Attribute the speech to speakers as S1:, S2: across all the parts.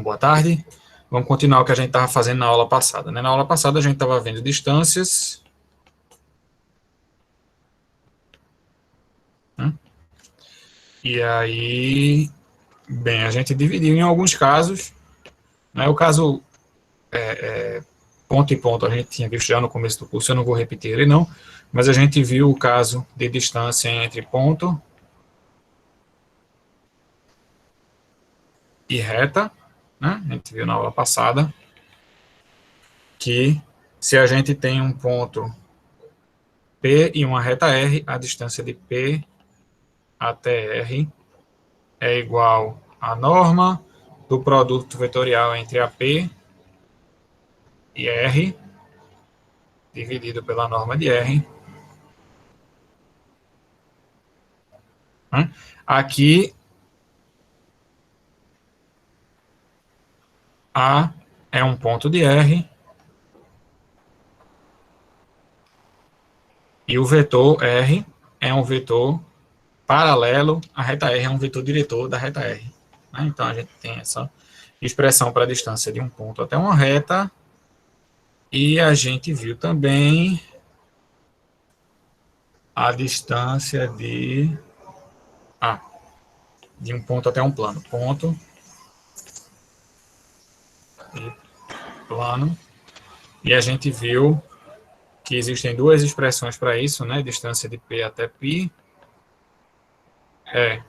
S1: Então, boa tarde. Vamos continuar o que a gente estava fazendo na aula passada, né? Na aula passada a gente estava vendo distâncias. Né? E aí, bem, a gente dividiu em alguns casos. Né? O caso ponto e ponto a gente tinha visto já no começo do curso, eu não vou repetir ele não, mas a gente viu o caso de distância entre ponto e reta, né? A gente viu na aula passada que se a gente tem um ponto P e uma reta R, a distância de P até R é igual à norma do produto vetorial entre AP e R, dividido pela norma de R. Aqui, A é um ponto de R, e o vetor R é um vetor paralelo à reta R, é um vetor diretor da reta R. Então, a gente tem essa expressão para a distância de um ponto até uma reta, e a gente viu também a distância de um ponto até um plano. Ponto e plano. E a gente viu que existem duas expressões para isso, né? Distância de P até π é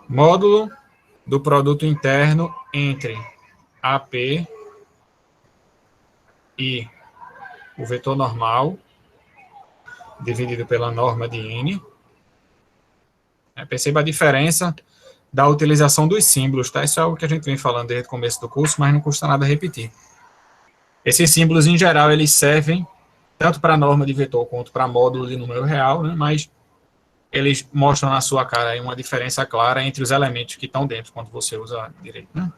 S1: módulo do produto interno entre AP e o vetor normal, dividido pela norma de N. Perceba a diferença da utilização dos símbolos, tá? Isso é algo que a gente vem falando desde o começo do curso, mas não custa nada repetir. Esses símbolos, em geral, eles servem tanto para a norma de vetor quanto para módulo de número real, né? Mas eles mostram na sua cara aí uma diferença clara entre os elementos que estão dentro quando você usa direito, né?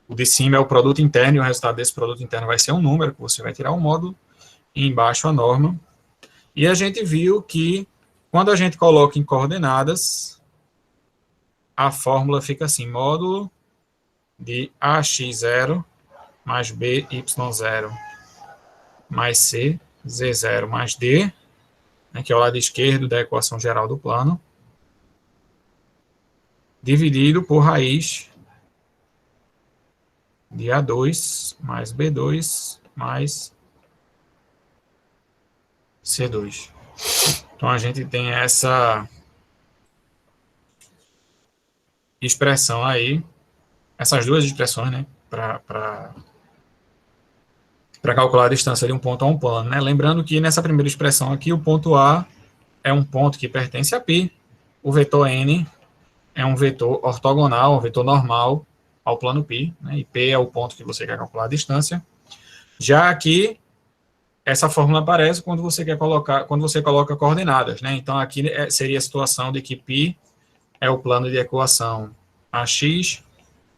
S1: O de cima é o produto interno, e o resultado desse produto interno vai ser um número, que você vai tirar um módulo, e embaixo a norma. E a gente viu que, quando a gente coloca em coordenadas, a fórmula fica assim, módulo de AX0 mais BY0 mais C, Z0 mais D, né, que é o lado esquerdo da equação geral do plano, dividido por raiz de A2 mais B2 mais C2. Então, a gente tem essa expressão aí, essas duas expressões, né, para calcular a distância de um ponto a um plano, né? Lembrando que nessa primeira expressão aqui, o ponto A é um ponto que pertence a π, o vetor N é um vetor ortogonal, um vetor normal ao plano π, né? E P é o ponto que você quer calcular a distância. Já aqui, essa fórmula aparece quando você coloca coordenadas, né? Então, aqui seria a situação de que π é o plano de equação AX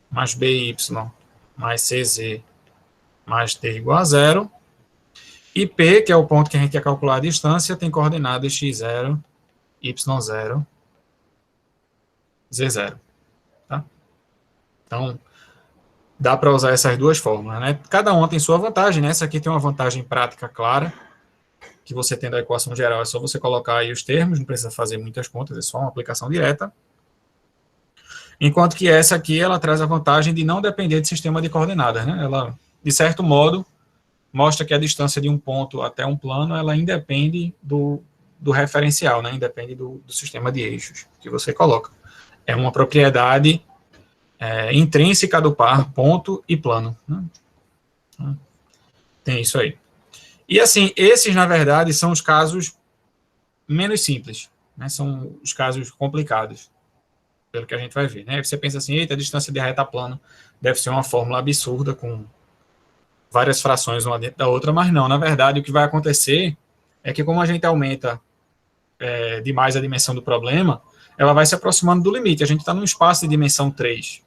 S1: mais BY mais CZ mais t igual a 0, e P, que é o ponto que a gente quer calcular a distância, tem coordenadas x0, y0, z0. Tá? Então, dá para usar essas duas fórmulas, né? Cada uma tem sua vantagem, né? Essa aqui tem uma vantagem prática clara, que você tem da equação geral, é só você colocar aí os termos, não precisa fazer muitas contas, é só uma aplicação direta. Enquanto que essa aqui, ela traz a vantagem de não depender de sistema de coordenadas, né? Ela, de certo modo, mostra que a distância de um ponto até um plano, ela independe do referencial, né? Independe do sistema de eixos que você coloca. É uma propriedade intrínseca do par ponto e plano. Né? Tem isso aí. E assim, esses, na verdade, são os casos menos simples, né? São os casos complicados, pelo que a gente vai ver, né? Você pensa assim, eita, a distância de reta plano deve ser uma fórmula absurda com várias frações uma dentro da outra, mas não, na verdade, o que vai acontecer é que, como a gente aumenta demais a dimensão do problema, ela vai se aproximando do limite. A gente está num espaço de dimensão 3,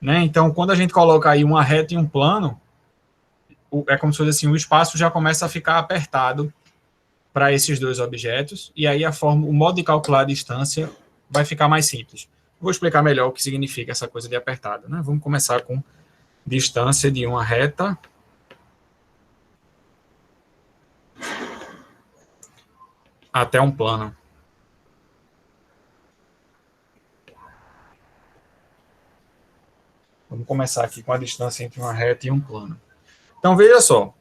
S1: né? Então, quando a gente coloca aí uma reta e um plano, é como se fosse assim, o espaço já começa a ficar apertado para esses dois objetos, e aí o modo de calcular a distância vai ficar mais simples. Vou explicar melhor o que significa essa coisa de apertado, né? Vamos começar com distância de uma reta até um plano. Vamos começar aqui com a distância entre uma reta e um plano. Então, veja só.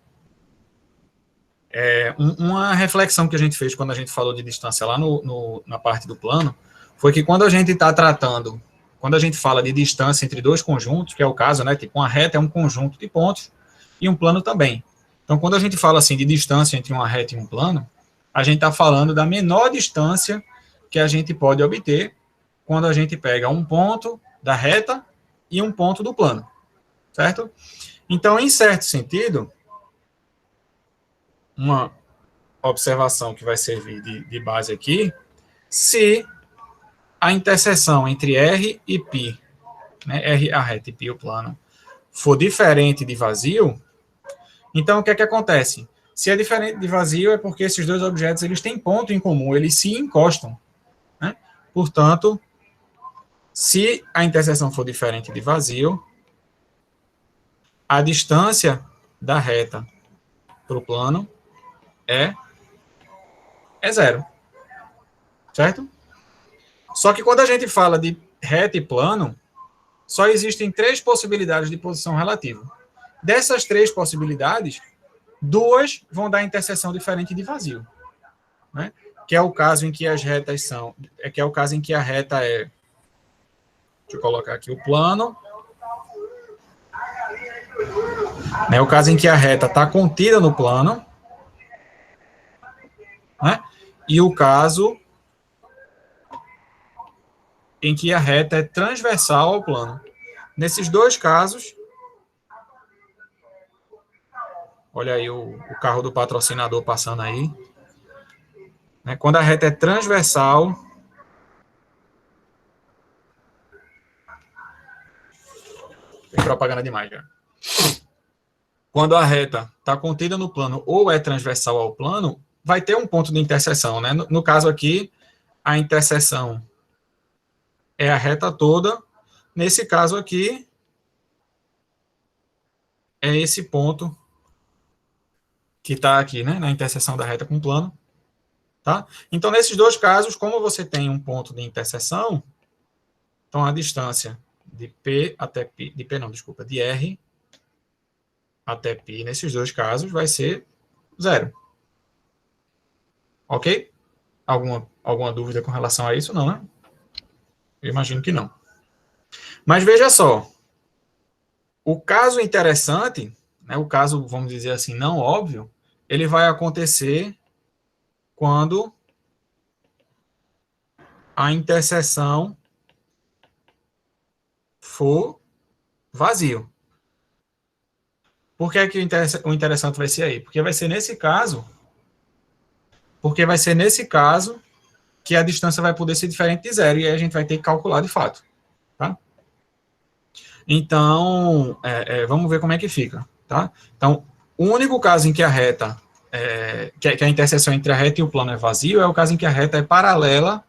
S1: Uma reflexão que a gente fez quando a gente falou de distância lá na parte do plano, foi que quando a gente está tratando, quando a gente fala de distância entre dois conjuntos, que é o caso, né, tipo uma reta é um conjunto de pontos, e um plano também. Então, quando a gente fala assim de distância entre uma reta e um plano, a gente está falando da menor distância que a gente pode obter quando a gente pega um ponto da reta e um ponto do plano, certo? Então, em certo sentido, uma observação que vai servir de base aqui, se a interseção entre R e π, né, R a reta e π o plano, for diferente de vazio, então o que é que acontece? Se é diferente de vazio é porque esses dois objetos eles têm ponto em comum, eles se encostam, né? Portanto, se a interseção for diferente de vazio, a distância da reta para o plano é zero, certo? Só que quando a gente fala de reta e plano, só existem 3 possibilidades de posição relativa. Dessas 3 possibilidades, 2 vão dar interseção diferente de vazio, né? Que é o caso em que as retas são, que é o caso em que a reta é, deixa eu colocar aqui o plano, né? O caso em que a reta está contida no plano, né? E o caso em que a reta é transversal ao plano. Nesses 2 casos, olha aí o carro do patrocinador passando aí, né? Quando a reta é transversal, tem propaganda demais já. Quando a reta está contida no plano ou é transversal ao plano, vai ter um ponto de interseção, né? No caso aqui, a interseção é a reta toda. Nesse caso aqui, é esse ponto que está aqui, né? Na interseção da reta com o plano, tá? Então, nesses 2 casos, como você tem um ponto de interseção, então a distância de P até P, de P não, desculpa, de R até π, nesses 2 casos, vai ser 0. Ok? Alguma dúvida com relação a isso? Não, né? Eu imagino que não. Mas veja só, o caso interessante, né, o caso, vamos dizer assim, não óbvio, ele vai acontecer quando a interseção for vazio. Por que, que o interessante vai ser aí? Porque vai ser nesse caso que a distância vai poder ser diferente de 0, e aí a gente vai ter que calcular de fato. Tá? Então, vamos ver como é que fica. Tá? Então, o único caso em que a reta, que a interseção entre a reta e o plano é vazio, é o caso em que a reta é paralela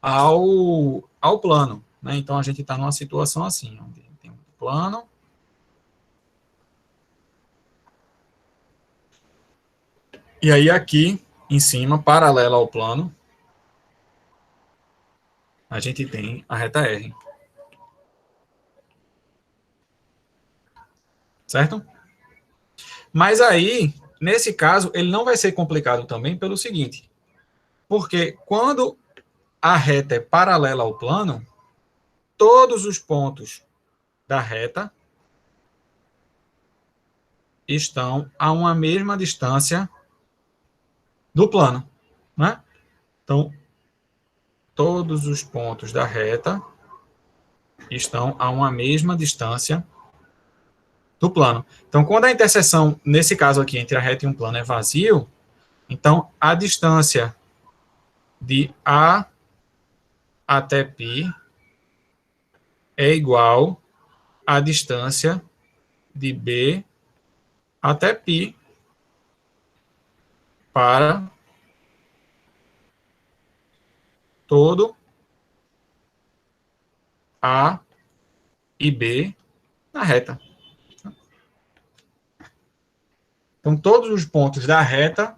S1: ao plano. Né? Então, a gente está numa situação assim, onde tem um plano, e aí aqui, em cima, paralela ao plano, a gente tem a reta R. Certo? Mas aí, nesse caso, ele não vai ser complicado também pelo seguinte, porque quando a reta é paralela ao plano, todos os pontos da reta estão a uma mesma distância do plano, né? Então, todos os pontos da reta estão a uma mesma distância do plano. Então, quando a interseção, nesse caso aqui, entre a reta e um plano é vazio, então a distância de A até π é igual à distância de B até π para todo A e B na reta. Então, todos os pontos da reta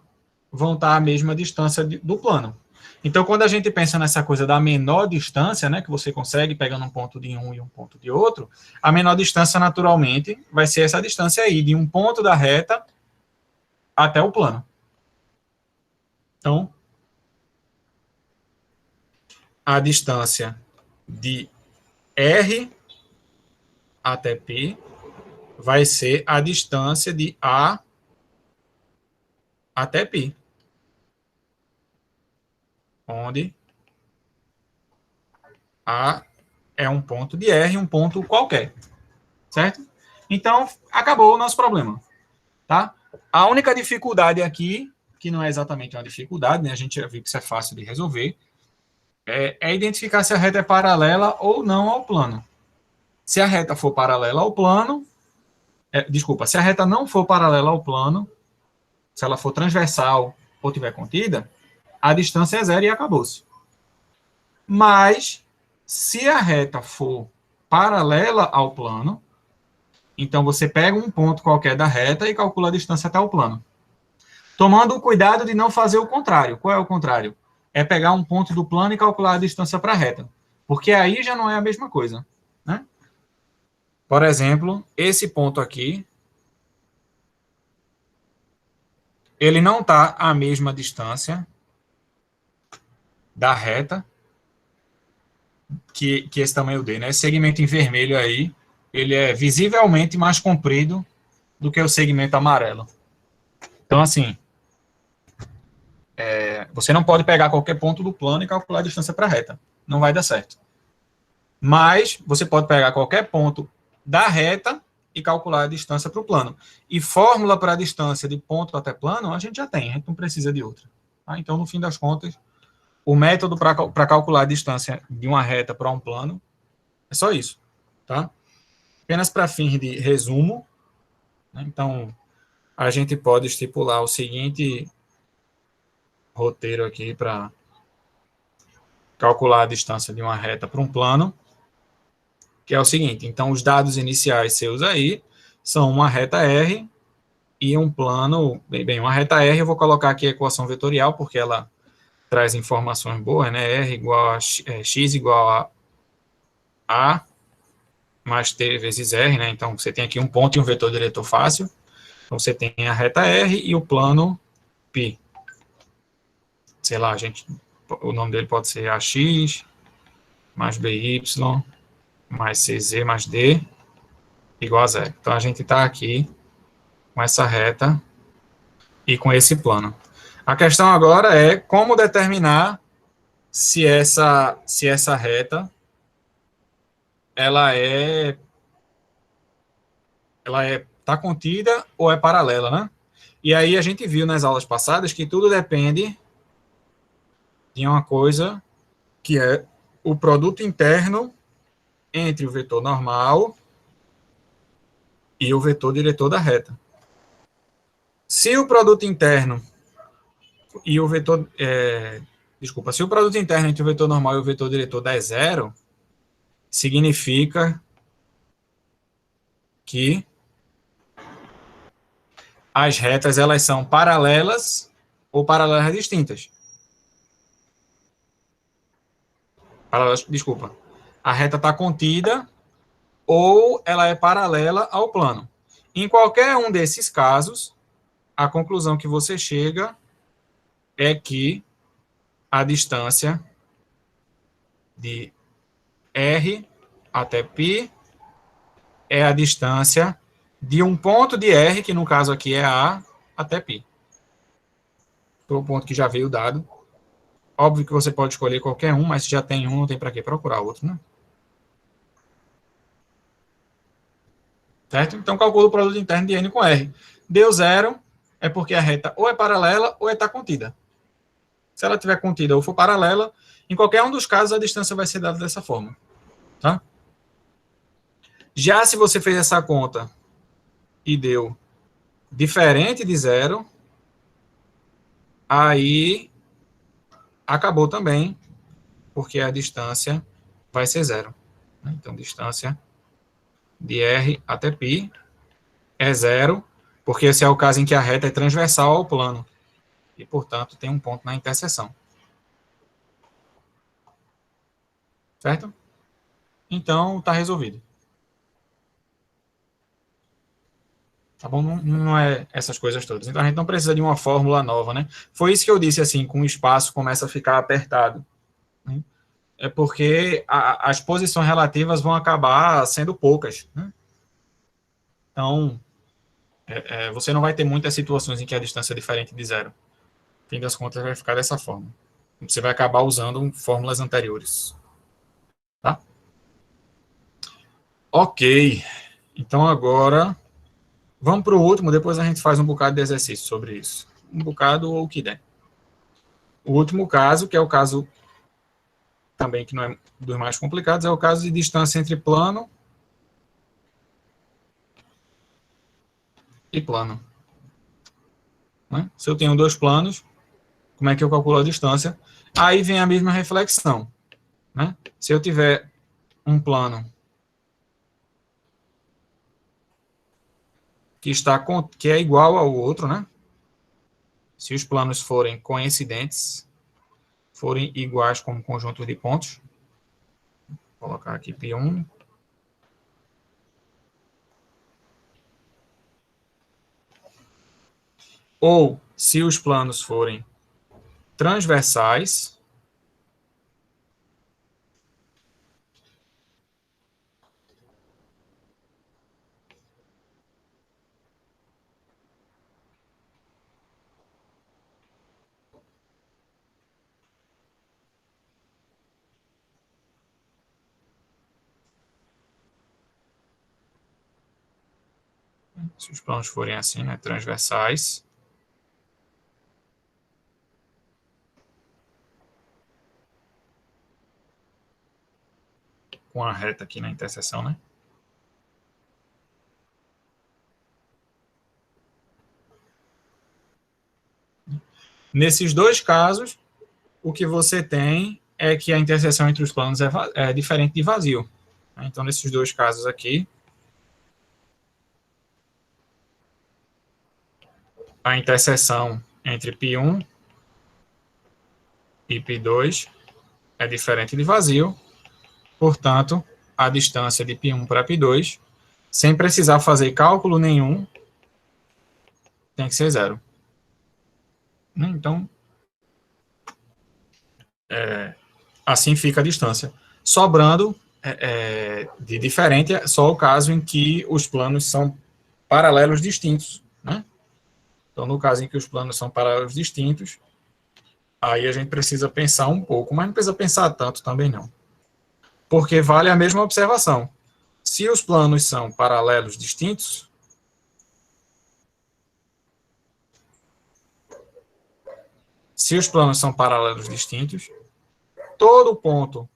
S1: vão estar à mesma distância do plano. Então, quando a gente pensa nessa coisa da menor distância, né, que você consegue pegando um ponto de um e um ponto de outro, a menor distância, naturalmente, vai ser essa distância aí, de um ponto da reta até o plano. Então, a distância de R até P vai ser a distância de A até π, onde A é um ponto de R, um ponto qualquer, certo? Então, acabou o nosso problema, tá? A única dificuldade aqui, que não é exatamente uma dificuldade, né? A gente já viu que isso é fácil de resolver, é identificar se a reta é paralela ou não ao plano. Se a reta for paralela ao plano, desculpa, se a reta não for paralela ao plano, se ela for transversal ou tiver contida, a distância é zero e acabou-se. Mas, se a reta for paralela ao plano, então você pega um ponto qualquer da reta e calcula a distância até o plano. Tomando o cuidado de não fazer o contrário. Qual é o contrário? É pegar um ponto do plano e calcular a distância para a reta. Porque aí já não é a mesma coisa, né? Por exemplo, esse ponto aqui, ele não está à mesma distância da reta que esse tamanho D, né? Esse segmento em vermelho aí, ele é visivelmente mais comprido do que o segmento amarelo. Então, assim, você não pode pegar qualquer ponto do plano e calcular a distância para a reta. Não vai dar certo. Mas você pode pegar qualquer ponto da reta e calcular a distância para o plano. E fórmula para a distância de ponto até plano, a gente já tem, a gente não precisa de outra. Tá? Então, no fim das contas, o método para calcular a distância de uma reta para um plano é só isso. Tá? Apenas para fins de resumo, né? Então, a gente pode estipular o seguinte roteiro aqui para calcular a distância de uma reta para um plano, que é o seguinte: então, os dados iniciais seus aí são uma reta R e um plano, bem, uma reta R, eu vou colocar aqui a equação vetorial, porque ela traz informações boas, né? R igual a x igual a mais t vezes R, né? Então, você tem aqui um ponto e um vetor diretor fácil. Então, você tem a reta R e o plano π. Sei lá, o nome dele pode ser AX mais BY mais CZ mais D igual a zero. Então, a gente está aqui com essa reta e com esse plano. A questão agora é como determinar se essa reta ela tá contida ou é paralela, né? E aí a gente viu nas aulas passadas que tudo depende de uma coisa que é o produto interno entre o vetor normal e o vetor diretor da reta. Se o produto interno e o vetor... se o produto interno entre o vetor normal e o vetor diretor dá zero, significa que as retas elas são paralelas ou paralelas distintas. Desculpa. A reta está contida ou ela é paralela ao plano. Em qualquer um desses casos, a conclusão que você chega é que a distância de R até π é a distância de um ponto de R, que no caso aqui é A, até π. Foi o ponto que já veio dado. Óbvio que você pode escolher qualquer um, mas se já tem um, não tem para que procurar outro, né? Certo? Então, calcula o produto interno de N com R. Deu zero, é porque a reta ou é paralela ou está contida. Se ela estiver contida ou for paralela, em qualquer um dos casos, a distância vai ser dada dessa forma. Tá? Já se você fez essa conta e deu diferente de zero, aí acabou também, porque a distância vai ser zero. Né? Então, distância de R até π é zero, porque esse é o caso em que a reta é transversal ao plano. E, portanto, tem um ponto na interseção. Certo? Então, está resolvido. Tá bom? Não é essas coisas todas. Então, a gente não precisa de uma fórmula nova, né? Foi isso que eu disse, assim, com o espaço começa a ficar apertado. Né? É porque as posições relativas vão acabar sendo poucas. Né? Então, você não vai ter muitas situações em que a distância é diferente de zero. No fim das contas, vai ficar dessa forma. Você vai acabar usando fórmulas anteriores. Tá? Ok. Então, agora, vamos para o último, depois a gente faz um bocado de exercício sobre isso. Um bocado ou o que der. O último caso, que é o caso também que não é dos mais complicados, é o caso de distância entre plano e plano. Né? Se eu tenho dois planos, como é que eu calculo a distância? Aí vem a mesma reflexão. Né? Se eu tiver um plano que é igual ao outro, né? Se os planos forem coincidentes, forem iguais como conjunto de pontos, vou colocar aqui P1. Ou, se os planos forem transversais, se os planos forem assim, né, transversais, com a reta aqui na interseção, né? Nesses dois casos, o que você tem é que a interseção entre os planos é diferente de vazio. Então, nesses dois casos aqui, a interseção entre π1 e π2 é diferente de vazio, portanto, a distância de π1 para π2, sem precisar fazer cálculo nenhum, tem que ser zero. Então, assim fica a distância. Sobrando de diferente é só o caso em que os planos são paralelos distintos. Né? Então, no caso em que os planos são paralelos distintos, aí a gente precisa pensar um pouco, mas não precisa pensar tanto também não. Porque vale a mesma observação. Se os planos são paralelos distintos, todo ponto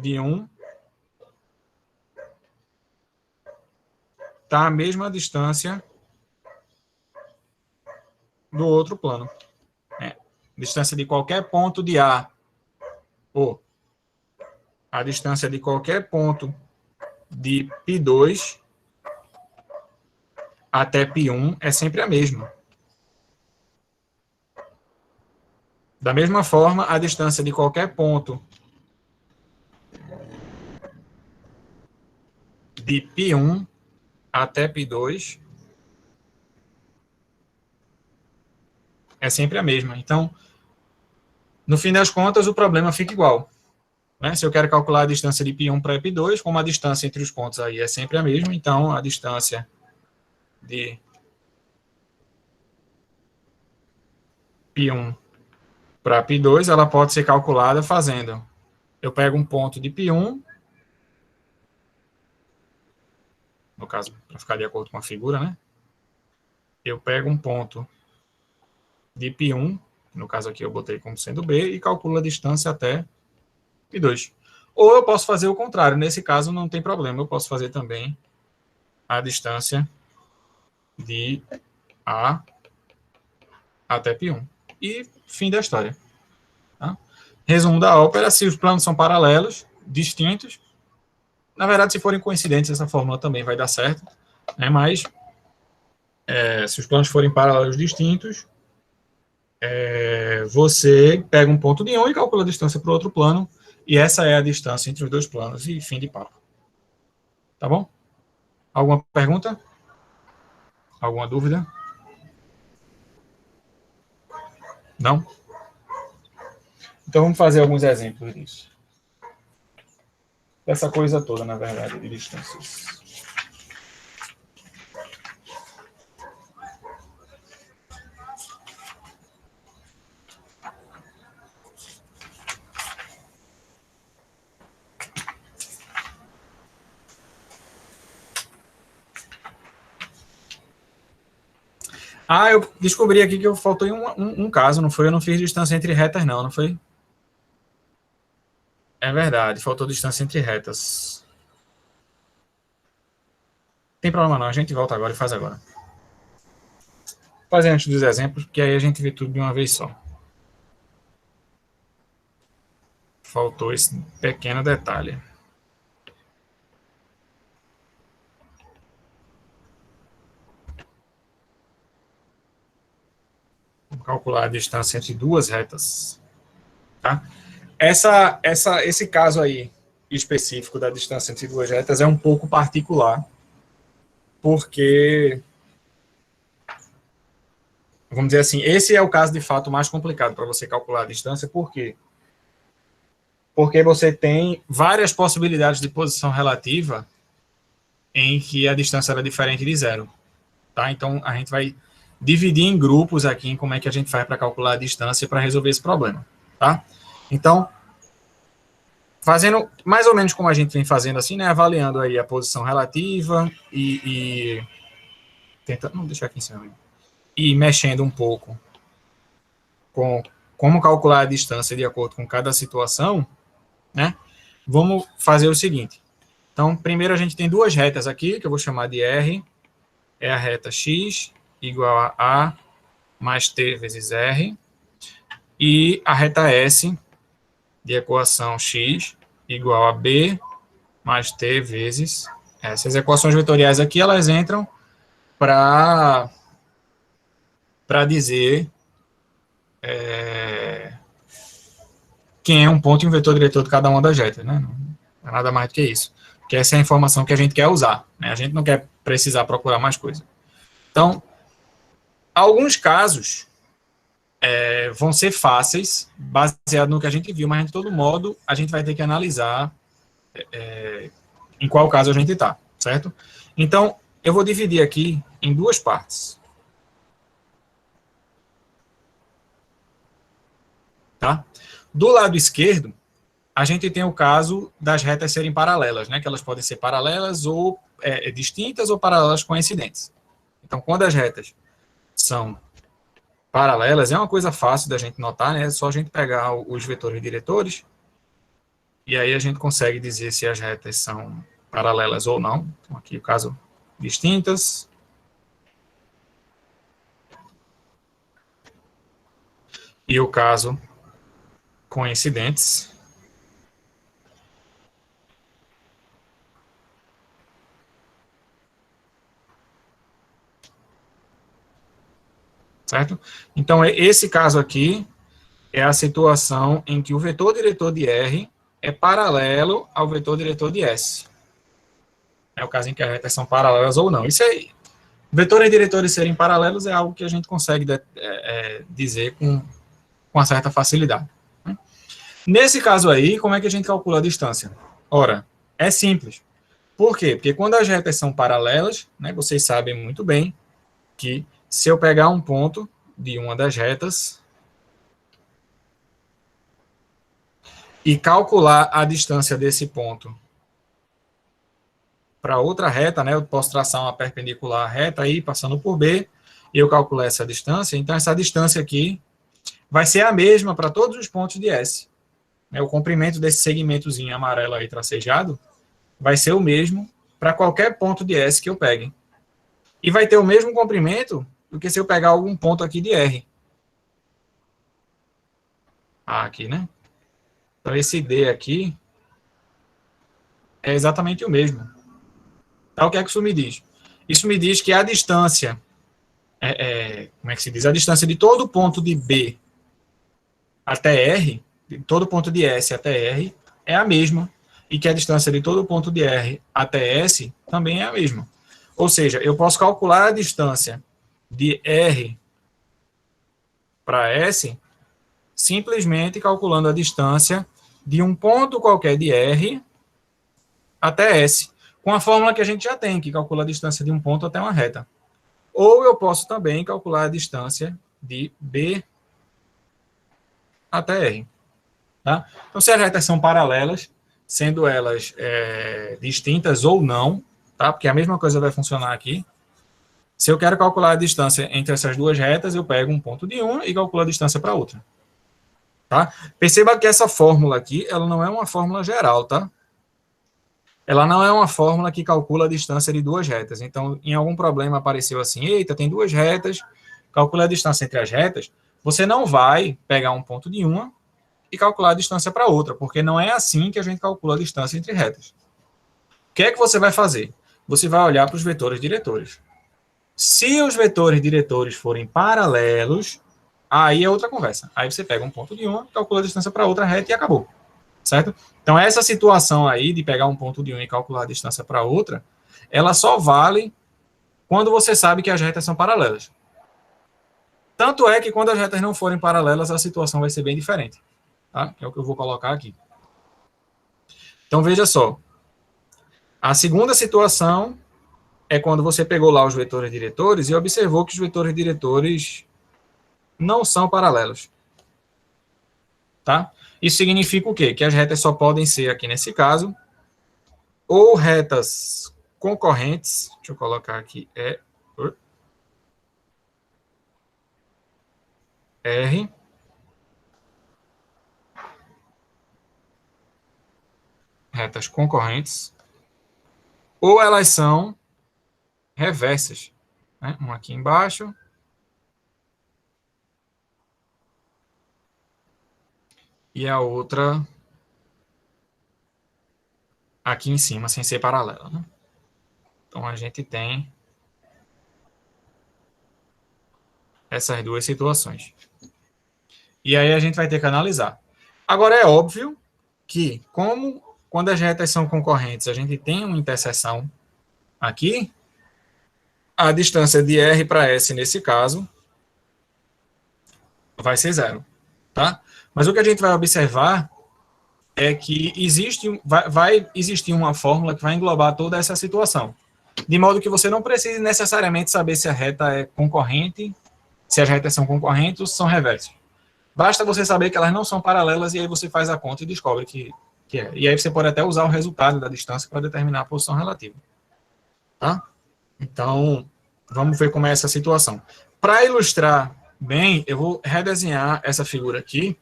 S1: de um está à mesma distância do outro plano. Distância de qualquer ponto de A, ou a distância de qualquer ponto de π2 até π1 é sempre a mesma. Da mesma forma, a distância de qualquer ponto de π1 até π2 é sempre a mesma. Então, no fim das contas, o problema fica igual. Né? Se eu quero calcular a distância de π1 para π2, como a distância entre os pontos aí é sempre a mesma, então a distância de π1 para π2, ela pode ser calculada fazendo. Eu pego um ponto de π1, no caso, para ficar de acordo com a figura, né? Eu pego um ponto de π1, no caso aqui eu botei como sendo B, e calculo a distância até π2. Ou eu posso fazer o contrário, nesse caso não tem problema, eu posso fazer também a distância de A até π1. E fim da história. Tá? Resumo da ópera: se os planos são paralelos, distintos, na verdade, se forem coincidentes, essa fórmula também vai dar certo, né? Mas se os planos forem paralelos distintos, você pega um ponto de um e calcula a distância para o outro plano, e essa é a distância entre os dois planos, e fim de papo. Tá bom? Alguma pergunta? Alguma dúvida? Não? Então vamos fazer alguns exemplos disso. Dessa coisa toda, na verdade, de distâncias. Eu descobri aqui que eu faltou em um caso, não foi? Eu não fiz distância entre retas, não foi? É verdade, faltou distância entre retas. Tem problema não, a gente volta agora e faz agora. Vou fazer antes dos exemplos, porque aí a gente vê tudo de uma vez só. Faltou esse pequeno detalhe. Vamos calcular a distância entre duas retas. Tá? Esse caso aí específico da distância entre duas retas é um pouco particular, porque, vamos dizer assim, esse é o caso de fato mais complicado para você calcular a distância. Por quê? Porque você tem várias possibilidades de posição relativa em que a distância era diferente de zero. Tá? Então, a gente vai dividir em grupos aqui em como é que a gente faz para calcular a distância para resolver esse problema. Tá? Então, fazendo mais ou menos como a gente vem fazendo assim, né? Avaliando aí a posição relativa e tentando, não deixar aqui em cima, e mexendo um pouco com como calcular a distância de acordo com cada situação, né? Vamos fazer o seguinte. Então, primeiro a gente tem duas retas aqui, que eu vou chamar de R, é a reta x igual a mais t vezes R, e a reta S de equação x igual a b mais t vezes S. Essas equações vetoriais aqui, elas entram para dizer quem é um ponto e um vetor diretor de cada uma das retas, né? Não é nada mais do que isso. Porque essa é a informação que a gente quer usar, né? A gente não quer precisar procurar mais coisa. Então, alguns casos vão ser fáceis, baseado no que a gente viu, mas de todo modo, a gente vai ter que analisar em qual caso a gente está, certo? Então, eu vou dividir aqui em duas partes. Tá? Do lado esquerdo, a gente tem o caso das retas serem paralelas, né? Que elas podem ser paralelas ou distintas ou paralelas coincidentes. Então, quando as retas são paralelas, é uma coisa fácil da gente notar, né? É só a gente pegar os vetores diretores e aí a gente consegue dizer se as retas são paralelas ou não. Então, aqui o caso distintas. E o caso coincidentes. Certo? Então, esse caso aqui é a situação em que o vetor diretor de R é paralelo ao vetor diretor de S. É o caso em que as retas são paralelas ou não. Isso aí, vetores diretores serem paralelos é algo que a gente consegue dizer com uma certa facilidade. Nesse caso aí, como é que a gente calcula a distância? Ora, é simples. Por quê? Porque quando as retas são paralelas, né, vocês sabem muito bem que se eu pegar um ponto de uma das retas e calcular a distância desse ponto para outra reta, né, eu posso traçar uma perpendicular reta aí, passando por B, e eu calculo essa distância, então essa distância aqui vai ser a mesma para todos os pontos de S. O comprimento desse segmentozinho amarelo aí tracejado vai ser o mesmo para qualquer ponto de S que eu pegue. E vai ter o mesmo comprimento do que se eu pegar algum ponto aqui de R. Aqui, né? Então, esse D aqui é exatamente o mesmo. Tá? O que é que isso me diz? Isso me diz que a distância, como é que se diz? A distância de todo ponto de B até R, de todo ponto de S até R, é a mesma, e que a distância de todo ponto de R até S também é a mesma. Ou seja, eu posso calcular a distância de R para S simplesmente calculando a distância de um ponto qualquer de R até S, com a fórmula que a gente já tem, que calcula a distância de um ponto até uma reta. Ou eu posso também calcular a distância de B até R. Tá? Então, se as retas são paralelas, sendo elas distintas ou não, tá? Porque a mesma coisa vai funcionar aqui. Se eu quero calcular a distância entre essas duas retas, eu pego um ponto de uma e calculo a distância para outra. Tá? Perceba que essa fórmula aqui, ela não é uma fórmula geral, tá? Ela não é uma fórmula que calcula a distância de duas retas. Então, em algum problema apareceu assim, eita, tem duas retas, calcula a distância entre as retas. Você não vai pegar um ponto de uma e calcular a distância para outra, porque não é assim que a gente calcula a distância entre retas. O que é que você vai fazer? Você vai olhar para os vetores diretores. Se os vetores diretores forem paralelos, aí é outra conversa. Aí você pega um ponto de uma, calcula a distância para outra reta e acabou. Certo? Então, essa situação aí de pegar um ponto de uma e calcular a distância para outra, ela só vale quando você sabe que as retas são paralelas. Tanto é que quando as retas não forem paralelas, a situação vai ser bem diferente. Tá? Que é o que eu vou colocar aqui. Então, veja só. A segunda situação é quando você pegou lá os vetores diretores e observou que os vetores diretores não são paralelos. Tá? Isso significa o quê? Que as retas só podem ser, aqui nesse caso, ou retas concorrentes, deixa eu colocar aqui, R, retas concorrentes, ou elas são reversas. Né? Uma aqui embaixo e a outra aqui em cima, sem ser paralela. Né? Então, a gente tem essas duas situações. E aí a gente vai ter que analisar. Agora, é óbvio que, como quando as retas são concorrentes, a gente tem uma interseção aqui, a distância de R para S, nesse caso, vai ser zero. Tá? Mas o que a gente vai observar é que vai existir uma fórmula que vai englobar toda essa situação. De modo que você não precise necessariamente saber se a reta é concorrente, se as retas são concorrentes ou se são reversas. Basta você saber que elas não são paralelas e aí você faz a conta e descobre que é. E aí você pode até usar o resultado da distância para determinar a posição relativa. Tá? Então, vamos ver como é essa situação. Para ilustrar bem, eu vou redesenhar essa figura aqui.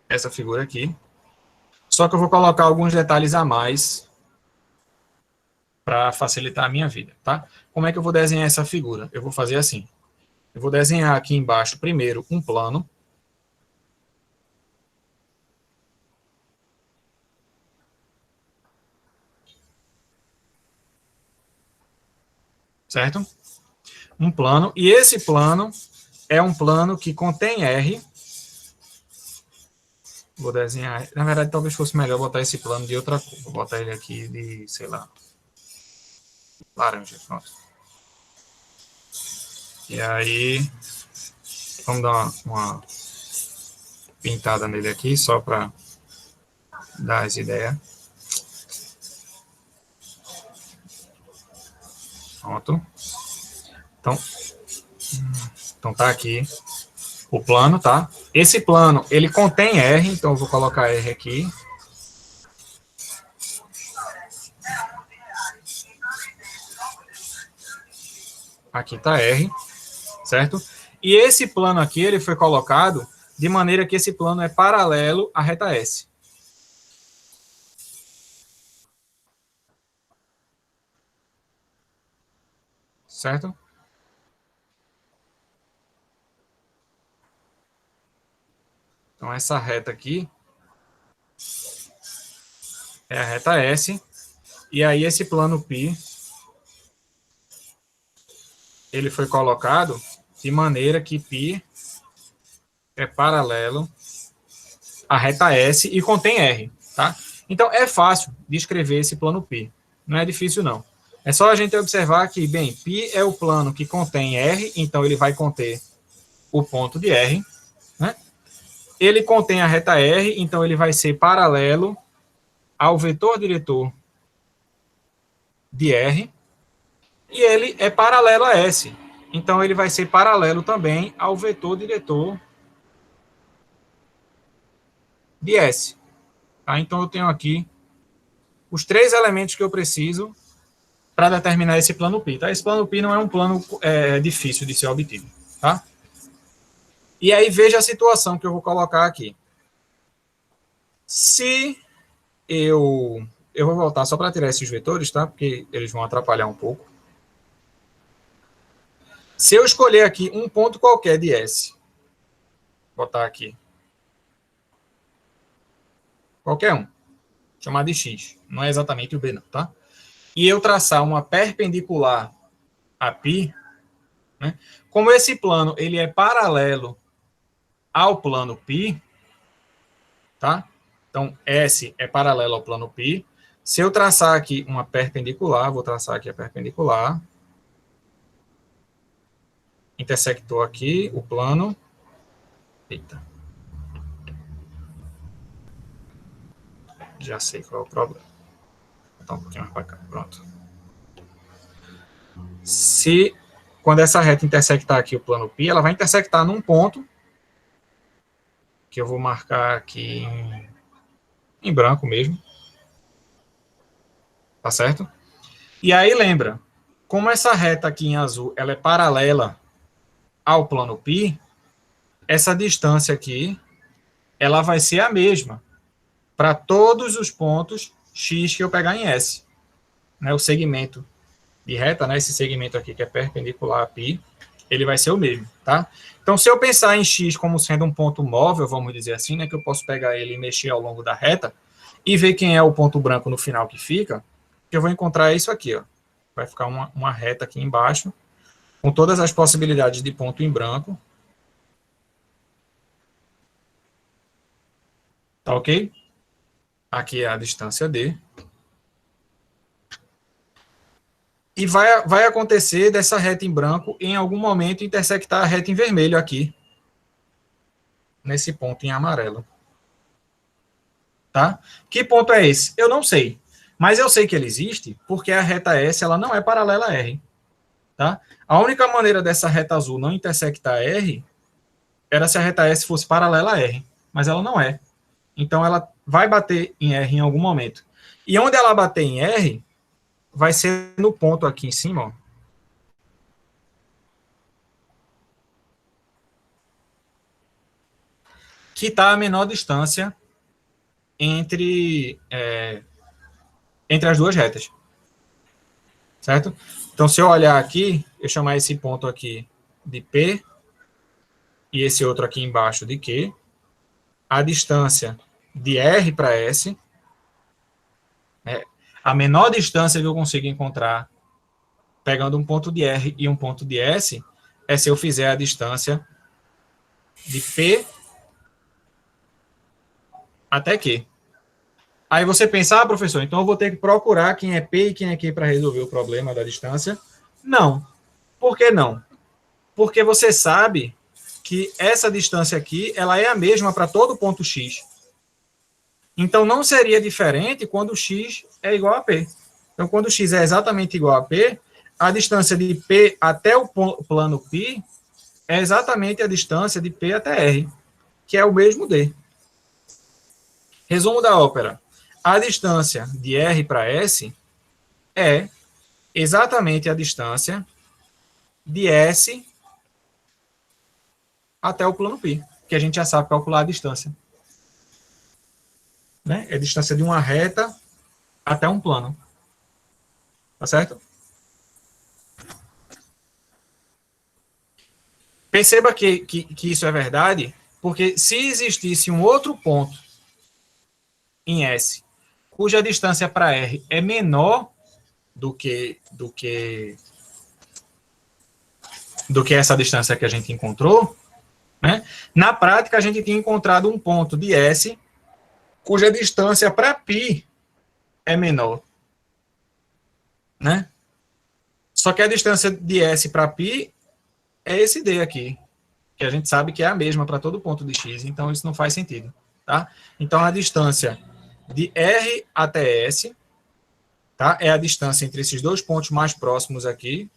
S1: Essa figura aqui. Só que eu vou colocar alguns detalhes a mais para facilitar a minha vida, tá? Como é que eu vou desenhar essa figura? Eu vou fazer assim. Eu vou desenhar aqui embaixo, primeiro, um plano. Certo? Um plano. E esse plano é um plano que contém R. Vou desenhar. Na verdade, talvez fosse melhor botar esse plano de outra cor. Vou botar ele aqui de, sei lá, laranja. Pronto. E aí, vamos dar uma pintada nele aqui, só para dar as ideias. Pronto. Então tá aqui o plano, tá? Esse plano, ele contém R, então eu vou colocar R aqui. Aqui tá R, certo? E esse plano aqui, ele foi colocado de maneira que esse plano é paralelo à reta S. Certo? Então, essa reta aqui é a reta S. E aí, esse plano π, ele foi colocado de maneira que π é paralelo à reta S e contém R, tá? Então, é fácil de escrever esse plano π. Não é difícil, não. É só a gente observar que, bem, π é o plano que contém R, então ele vai conter o ponto de R, né? Ele contém a reta R, então ele vai ser paralelo ao vetor diretor de R, e ele é paralelo a S. Então, ele vai ser paralelo também ao vetor diretor de S. Tá? Então, eu tenho aqui os 3 elementos que eu preciso para determinar esse plano π. Tá? Esse plano π não é um plano difícil de ser obtido. Tá? E aí, veja a situação que eu vou colocar aqui. Se eu vou voltar só para tirar esses vetores, tá? Porque eles vão atrapalhar um pouco. Se eu escolher aqui um ponto qualquer de S, vou botar aqui, qualquer um, chamar de X, não é exatamente o B não, tá? E eu traçar uma perpendicular a π, né? Como esse plano ele é paralelo ao plano π, tá? Então, S é paralelo ao plano π. Se eu traçar aqui uma perpendicular, vou traçar aqui a perpendicular, intersectou aqui o plano. Eita. Já sei qual é o problema. Vou botar um pouquinho mais para cá. Pronto. Se, quando essa reta intersectar aqui o plano π, ela vai intersectar num ponto, que eu vou marcar aqui em branco mesmo. Tá certo? E aí, lembra, como essa reta aqui em azul, ela é paralela ao plano π, essa distância aqui, ela vai ser a mesma para todos os pontos x que eu pegar em S. Né, o segmento de reta, né, esse segmento aqui que é perpendicular a π, ele vai ser o mesmo, tá? Então, se eu pensar em x como sendo um ponto móvel, vamos dizer assim, né, que eu posso pegar ele e mexer ao longo da reta, e ver quem é o ponto branco no final que fica, que eu vou encontrar isso aqui, ó. Vai ficar uma reta aqui embaixo, com todas as possibilidades de ponto em branco. Tá ok? Aqui é a distância D. E vai acontecer dessa reta em branco, em algum momento, intersectar a reta em vermelho aqui. Nesse ponto em amarelo. Tá? Que ponto é esse? Eu não sei. Mas eu sei que ele existe porque a reta S ela não é paralela a R. Tá? A única maneira dessa reta azul não intersectar R era se a reta S fosse paralela a R. Mas ela não é. Então, ela vai bater em R em algum momento. E onde ela bater em R, vai ser no ponto aqui em cima, ó. Que está a menor distância entre as duas retas. Certo? Então, se eu olhar aqui, eu chamar esse ponto aqui de P e esse outro aqui embaixo de Q, a distância de R para S, a menor distância que eu consigo encontrar pegando um ponto de R e um ponto de S é se eu fizer a distância de P até Q. Aí você pensa, professor, então eu vou ter que procurar quem é P e quem é Q para resolver o problema da distância? Não. Por que não? Porque você sabe que essa distância aqui, ela é a mesma para todo ponto X. Então, não seria diferente quando X é igual a P. Então, quando X é exatamente igual a P, a distância de P até o plano π é exatamente a distância de P até R, que é o mesmo D. Resumo da ópera. A distância de R para S é exatamente a distância de S até o plano π, que a gente já sabe calcular a distância. Né? É a distância de uma reta até um plano. Tá certo? Perceba que isso é verdade, Porque se existisse um outro ponto em S, cuja distância para R é menor do que essa distância que a gente encontrou, né? Na prática, a gente tinha encontrado um ponto de S cuja distância para π é menor, né? Só que a distância de S para π é esse D aqui, que a gente sabe que é a mesma para todo ponto de x, então isso não faz sentido, tá? Então, a distância de R até S, tá? É a distância entre esses dois pontos mais próximos aqui.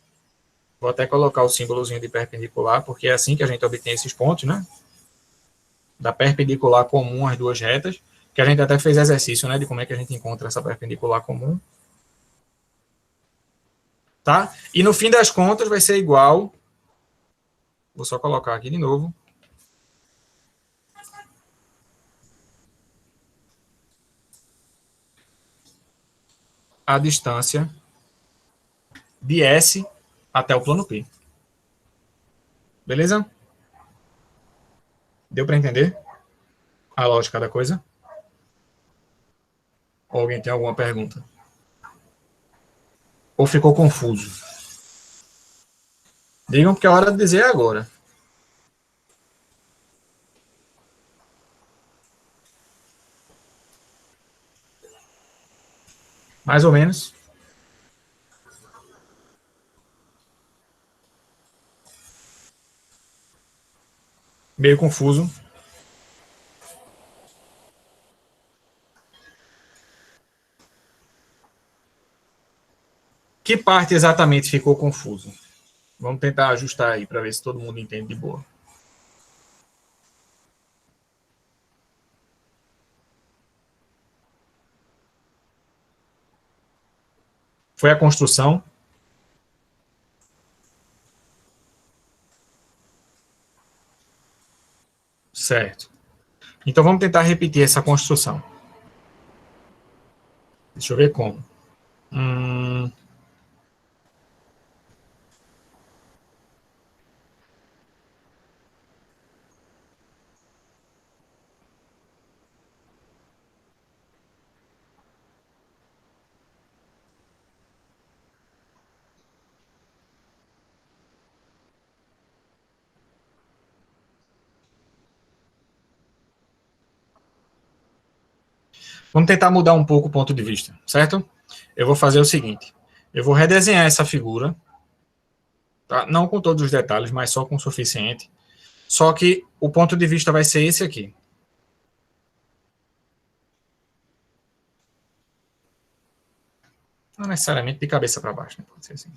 S1: Vou até colocar o símbolozinho de perpendicular, porque é assim que a gente obtém esses pontos, né? Da perpendicular comum às duas retas, que a gente até fez exercício, né, de como é que a gente encontra essa perpendicular comum. Tá? E no fim das contas vai ser igual, vou só colocar aqui de novo, a distância de S até o plano P. Beleza? Deu para entender a lógica da coisa? Ou alguém tem alguma pergunta? Ou ficou confuso? Digam porque é hora de dizer agora. Mais ou menos. Meio confuso. Que parte exatamente ficou confuso? Vamos tentar ajustar aí para ver se todo mundo entende de boa. Foi a construção? Certo. Então vamos tentar repetir essa construção. Deixa eu ver como. Vamos tentar mudar um pouco o ponto de vista, certo? Eu vou fazer o seguinte. Eu vou redesenhar essa figura, tá? Não com todos os detalhes, mas só com o suficiente. Só que o ponto de vista vai ser esse aqui. Não necessariamente de cabeça para baixo, né? Pode ser assim.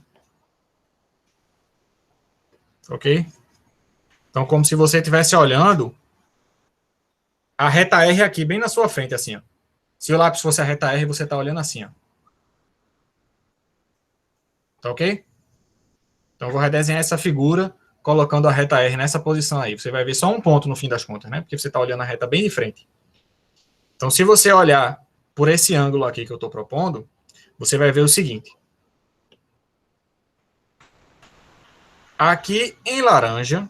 S1: Ok? Então, como se você estivesse olhando a reta R aqui, bem na sua frente, assim, ó. Se o lápis fosse a reta R, você está olhando assim, ó. Tá ok? Então, eu vou redesenhar essa figura, colocando a reta R nessa posição aí. Você vai ver só um ponto no fim das contas, né? Porque você está olhando a reta bem de frente. Então, se você olhar por esse ângulo aqui que eu estou propondo, você vai ver o seguinte. Aqui em laranja,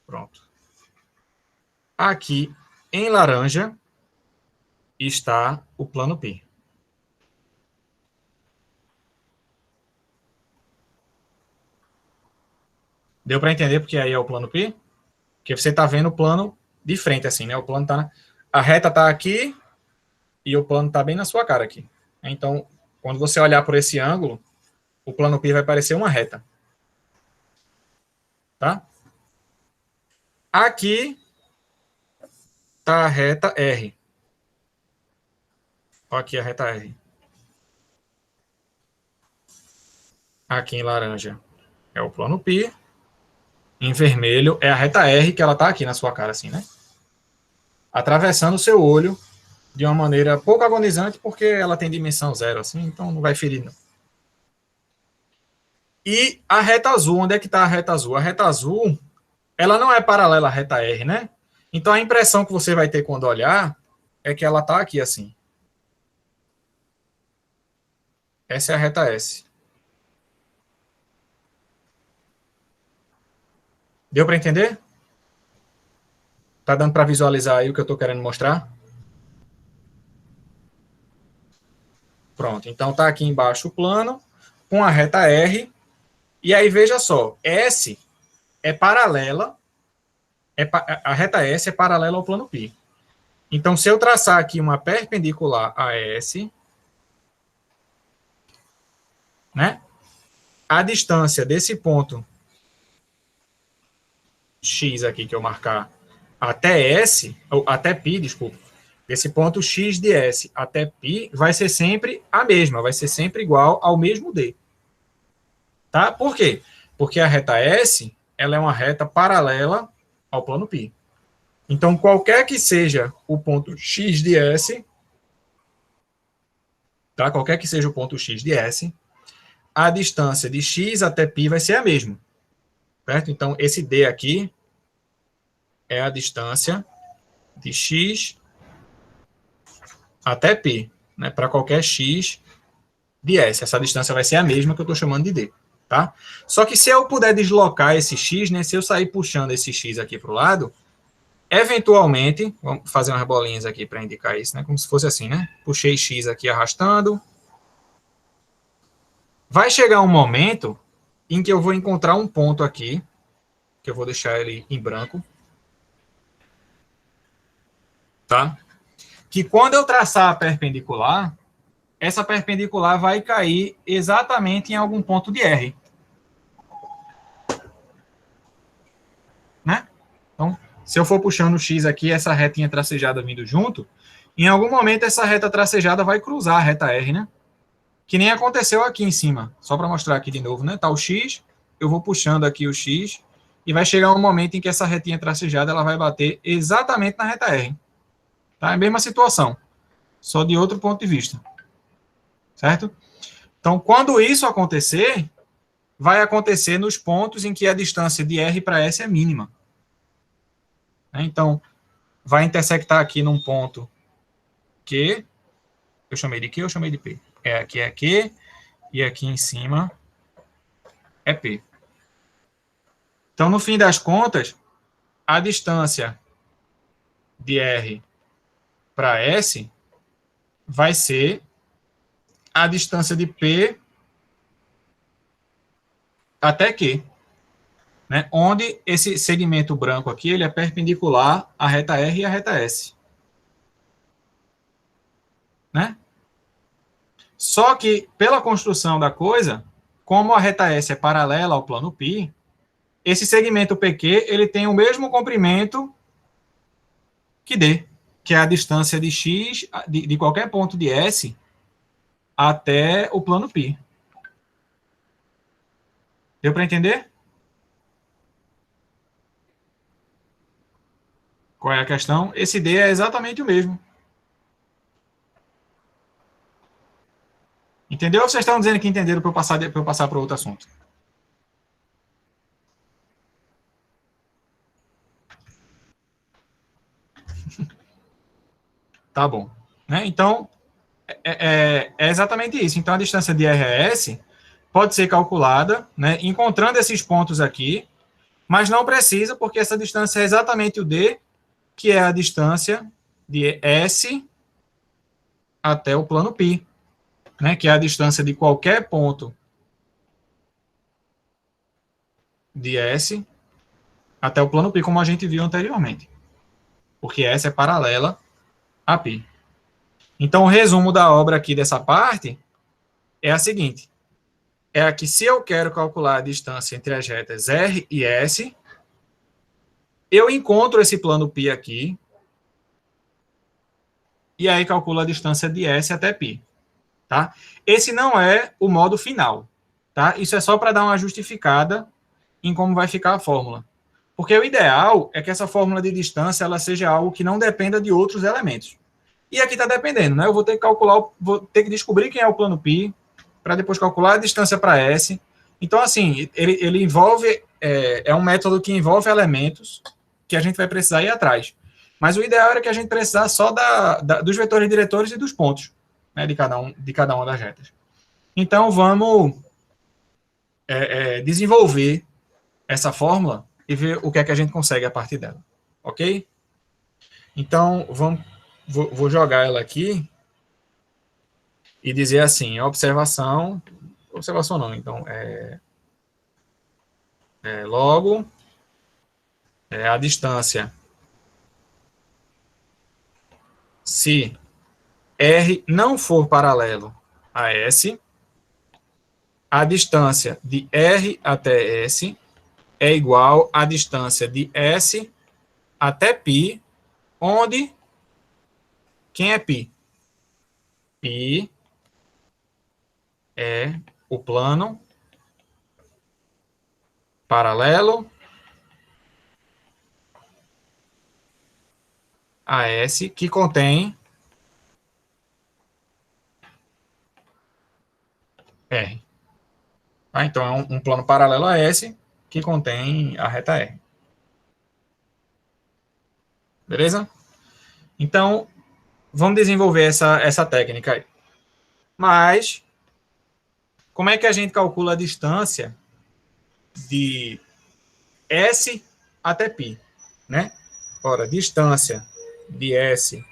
S1: pronto. Aqui em laranja está o plano P. Deu para entender porque aí é o plano P? Porque você está vendo o plano de frente, assim, né? O plano tá. A reta está aqui e o plano está bem na sua cara aqui. Então, quando você olhar por esse ângulo, o plano P vai parecer uma reta. Tá? Aqui está a reta R. Olha aqui a reta R. Aqui em laranja é o plano P. Em vermelho é a reta R, que ela está aqui na sua cara, assim, né? Atravessando o seu olho de uma maneira pouco agonizante, porque ela tem dimensão zero, assim, então não vai ferir, não. E a reta azul, onde é que está a reta azul? A reta azul, ela não é paralela à reta R, né? Então a impressão que você vai ter quando olhar é que ela está aqui, assim. Essa é a reta S. Deu para entender? Tá dando para visualizar aí o que eu estou querendo mostrar? Pronto, então tá aqui embaixo o plano, com a reta R, e aí veja só, S é paralela, a reta S é paralela ao plano π. Então, se eu traçar aqui uma perpendicular a S, né, a distância desse ponto X aqui que eu marcar até S, ou até π, desculpa, desse ponto X de S até π vai ser sempre a mesma, vai ser sempre igual ao mesmo D. Tá? Por quê? Porque a reta S, ela é uma reta paralela ao plano π. Então, qualquer que seja o ponto X de S, tá? Qualquer que seja o ponto X de S, a distância de X até π vai ser a mesma. Certo? Então, esse D aqui é a distância de X até π, né? Para qualquer X de S. Essa distância vai ser a mesma que eu estou chamando de D. Tá? Só que se eu puder deslocar esse X, né? Se eu sair puxando esse X aqui para o lado, eventualmente, vamos fazer umas bolinhas aqui para indicar isso, né? Como se fosse assim, né? Puxei X aqui arrastando. Vai chegar um momento em que eu vou encontrar um ponto aqui, que eu vou deixar ele em branco, tá? Que quando eu traçar a perpendicular, essa perpendicular vai cair exatamente em algum ponto de R. Né? Então, se eu for puxando o X aqui, essa retinha tracejada vindo junto, em algum momento essa reta tracejada vai cruzar a reta R, né? Que nem aconteceu aqui em cima. Só para mostrar aqui de novo, né? Tá o X, eu vou puxando aqui o X, e vai chegar um momento em que essa retinha tracejada ela vai bater exatamente na reta R. Tá? É a mesma situação, só de outro ponto de vista. Certo? Então, quando isso acontecer, vai acontecer nos pontos em que a distância de R para S é mínima. Então, vai intersectar aqui num ponto Q, eu chamei de Q ou chamei de P? Aqui é Q, e aqui em cima é P. Então, no fim das contas, a distância de R para S vai ser a distância de P até Q, né? Onde esse segmento branco aqui ele é perpendicular à reta R e à reta S. Né? Só que, pela construção da coisa, como a reta S é paralela ao plano π, esse segmento PQ ele tem o mesmo comprimento que D, que é a distância de X, de qualquer ponto de S, até o plano π. Deu para entender? Qual é a questão? Esse D é exatamente o mesmo. Entendeu? Ou vocês estão dizendo que entenderam para eu passar para outro assunto? Tá bom. Né? Então, é exatamente isso. Então, a distância de RS pode ser calculada, né, encontrando esses pontos aqui, mas não precisa, porque essa distância é exatamente o D, que é a distância de S até o plano π, né, que é a distância de qualquer ponto de S até o plano π, como a gente viu anteriormente, porque S é paralela a π. Então, o resumo da obra aqui dessa parte é a seguinte, é que se eu quero calcular a distância entre as retas R e S, eu encontro esse plano π aqui, e aí calculo a distância de S até π. Tá? Esse não é o modo final. Tá? Isso é só para dar uma justificada em como vai ficar a fórmula. Porque o ideal é que essa fórmula de distância ela seja algo que não dependa de outros elementos. E aqui está dependendo, né? Eu vou ter que calcular, vou ter que descobrir quem é o plano π, para depois calcular a distância para S. Então, assim, ele envolve, é um método que envolve elementos que a gente vai precisar ir atrás. Mas o ideal era que a gente precisasse só dos vetores diretores e dos pontos, né, de cada uma das retas. Então, vamos desenvolver essa fórmula e ver o que é que a gente consegue a partir dela. Ok? Então, vou jogar ela aqui e dizer assim, observação não, então, logo, a distância, se R não for paralelo a S, a distância de R até S é igual à distância de S até π, onde quem é π? Π é o plano paralelo a S que contém R. Tá? Então, é um plano paralelo a S que contém a reta R. Beleza? Então, vamos desenvolver essa técnica aí. Mas, como é que a gente calcula a distância de S até π? Né? Ora, distância de S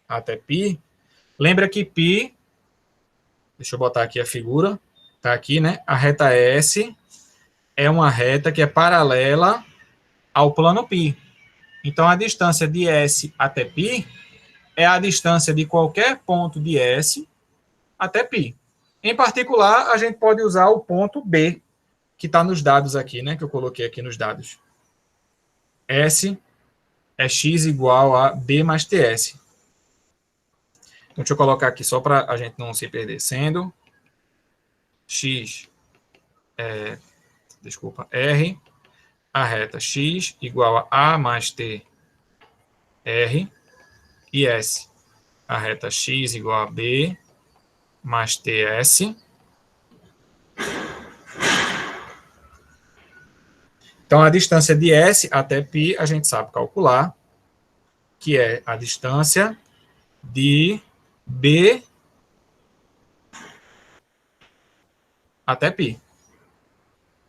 S1: até π, lembra que π, deixa eu botar aqui a figura, tá aqui, né? A reta S é uma reta que é paralela ao plano π. Então, a distância de S até π é a distância de qualquer ponto de S até π. Em particular, a gente pode usar o ponto B, que está nos dados aqui, né? Que eu coloquei aqui nos dados. S é x igual a B mais TS. Então, deixa eu colocar aqui só para a gente não se perder. Sendo x, R, a reta x igual a mais T, R, e S, a reta x igual a B mais TS. Então, a distância de S até π, a gente sabe calcular, que é a distância de B até π.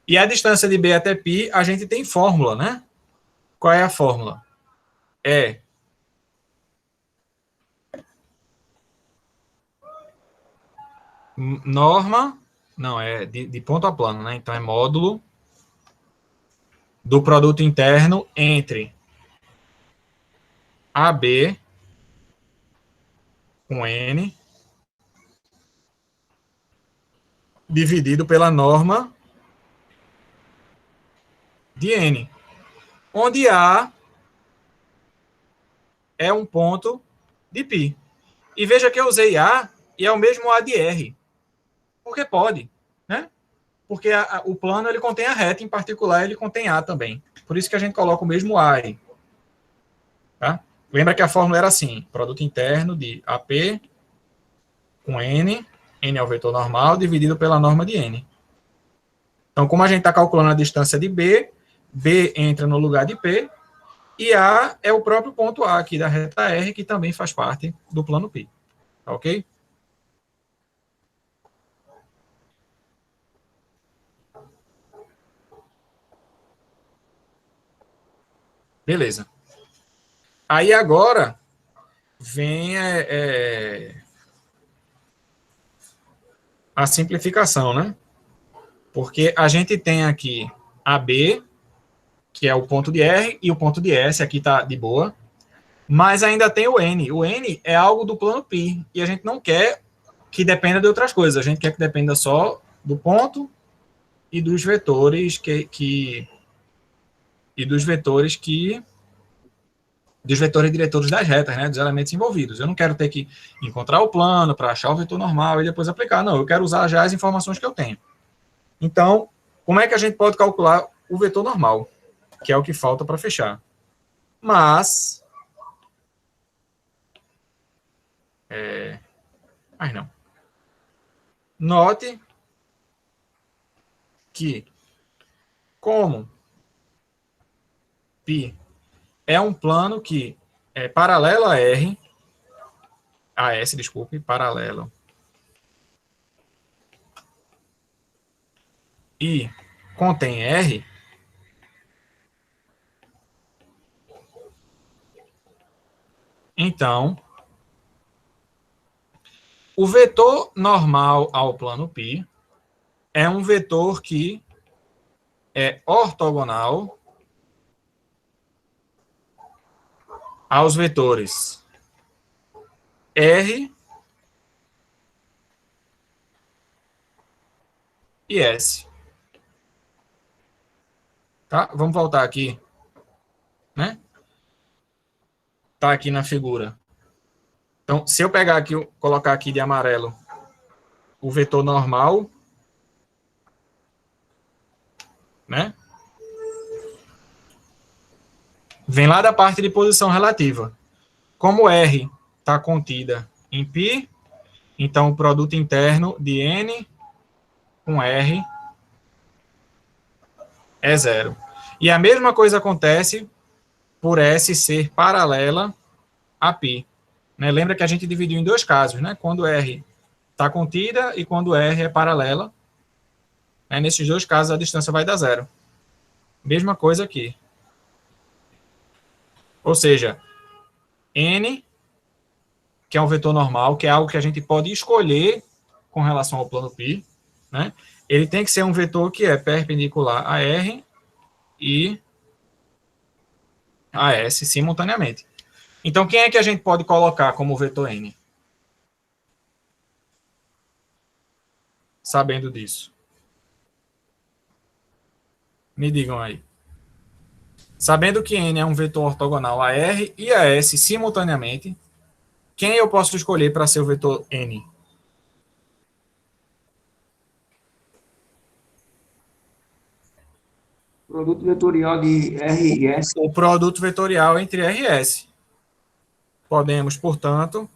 S1: E a distância de B até π, a gente tem fórmula, né? Qual é a fórmula? É norma, não, é de ponto a plano, né? Então, é módulo do produto interno entre AB com N dividido pela norma de N, onde A é um ponto de π. E veja que eu usei A e é o mesmo A de R, porque pode, né? Porque o plano ele contém a reta, em particular ele contém A também. Por isso que a gente coloca o mesmo A aí. Tá? Lembra que a fórmula era assim, produto interno de AP com N, N é o vetor normal, dividido pela norma de N. Então, como a gente está calculando a distância de B, B entra no lugar de P, e A é o próprio ponto A aqui da reta R, que também faz parte do plano P. Tá ok? Beleza. Aí agora vem a simplificação, né? Porque a gente tem aqui AB, que é o ponto de R, e o ponto de S, aqui está de boa, mas ainda tem o N. O N é algo do plano π, e a gente não quer que dependa de outras coisas, a gente quer que dependa só do ponto e dos vetores dos vetores diretores das retas, né, dos elementos envolvidos. Eu não quero ter que encontrar o plano para achar o vetor normal e depois aplicar. Não, eu quero usar já as informações que eu tenho. Então, como é que a gente pode calcular o vetor normal, que é o que falta para fechar? Mas não. Note que, como π é um plano que é paralelo a S, desculpe, paralelo e contém R, então o vetor normal ao plano π é um vetor que é ortogonal aos vetores R e S. Tá? Vamos voltar aqui, né? Tá aqui na figura. Então, se eu pegar aqui, colocar aqui de amarelo o vetor normal, né? Vem lá da parte de posição relativa. Como R está contida em π, então o produto interno de N com R é zero. E a mesma coisa acontece por S ser paralela a π. Né? Lembra que a gente dividiu em dois casos, né? Quando R está contida e quando R é paralela. Né? Nesses dois casos, a distância vai dar zero. Mesma coisa aqui. Ou seja, N, que é um vetor normal, que é algo que a gente pode escolher com relação ao plano π, né? Ele tem que ser um vetor que é perpendicular a R e a S simultaneamente. Então, quem é que a gente pode colocar como vetor N? Sabendo disso. Me digam aí. Sabendo que N é um vetor ortogonal a R e a S simultaneamente, quem eu posso escolher para ser o vetor N?
S2: Produto vetorial de R e S.
S1: O produto vetorial entre R e S. Podemos, portanto,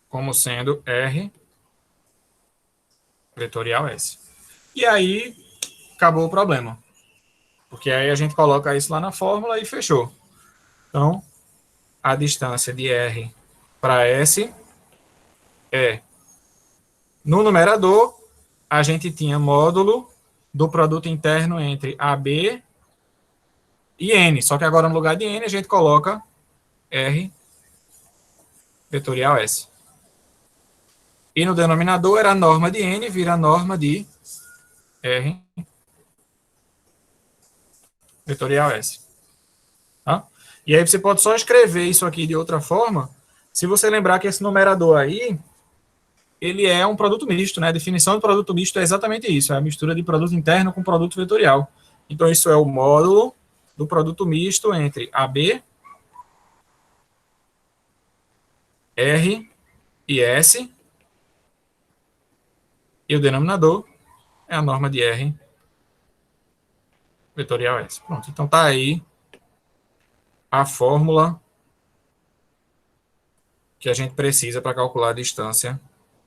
S1: como sendo R vetorial S. E aí, acabou o problema. Porque aí a gente coloca isso lá na fórmula e fechou. Então, a distância de R para S é, no numerador, a gente tinha módulo do produto interno entre AB e N. Só que agora no lugar de N a gente coloca R vetorial S. E no denominador era a norma de N, vira a norma de R vetorial S. Tá? E aí você pode só escrever isso aqui de outra forma, se você lembrar que esse numerador aí, ele é um produto misto, né? A definição de produto misto é exatamente isso, é a mistura de produto interno com produto vetorial. Então, isso é o módulo do produto misto entre AB, R e S, e o denominador é a norma de R vetorial S. Pronto, então tá aí a fórmula que a gente precisa para calcular a distância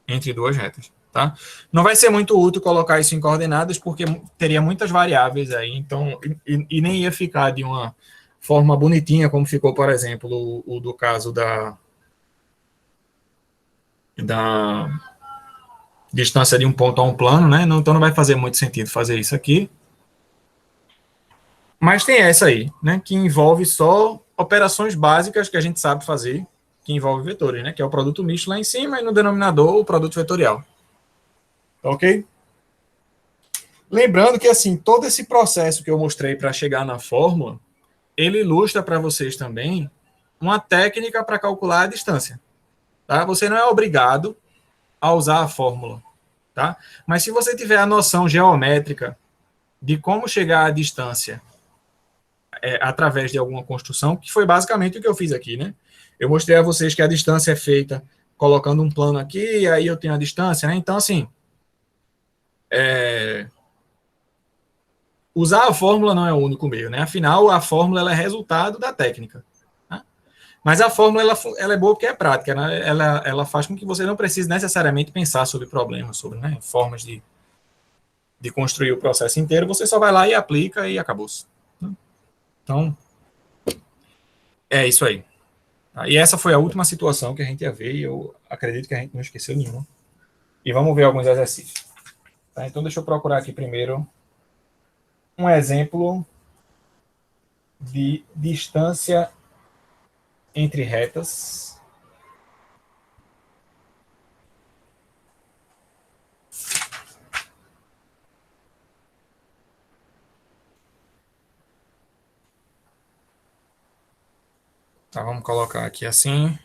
S1: entre duas retas. Tá? Não vai ser muito útil colocar isso em coordenadas, porque teria muitas variáveis aí, então, e nem ia ficar de uma forma bonitinha, como ficou, por exemplo, o do caso da distância de um ponto a um plano, né? Então não vai fazer muito sentido fazer isso aqui. Mas tem essa aí, né? Que envolve só operações básicas que a gente sabe fazer, que envolve vetores, né? Que é o produto misto lá em cima e no denominador o produto vetorial. Ok? Lembrando que, assim, todo esse processo que eu mostrei para chegar na fórmula, ele ilustra para vocês também uma técnica para calcular a distância. Tá? Você não é obrigado a usar a fórmula. Tá? Mas se você tiver a noção geométrica de como chegar à distância através de alguma construção, que foi basicamente o que eu fiz aqui, né? Eu mostrei a vocês que a distância é feita colocando um plano aqui, e aí eu tenho a distância, né? Então, assim, usar a fórmula não é o único meio, né? Afinal, a fórmula ela é resultado da técnica. Né? Mas a fórmula ela é boa porque é prática, né? Ela faz com que você não precise necessariamente pensar sobre problemas, sobre, né, formas de de construir o processo inteiro, você só vai lá e aplica e acabou-se. Então, é isso aí. E essa foi a última situação que a gente ia ver, e eu acredito que a gente não esqueceu nenhuma. E vamos ver alguns exercícios. Tá? Então, deixa eu procurar aqui primeiro um exemplo de distância entre retas. Tá, vamos colocar aqui assim.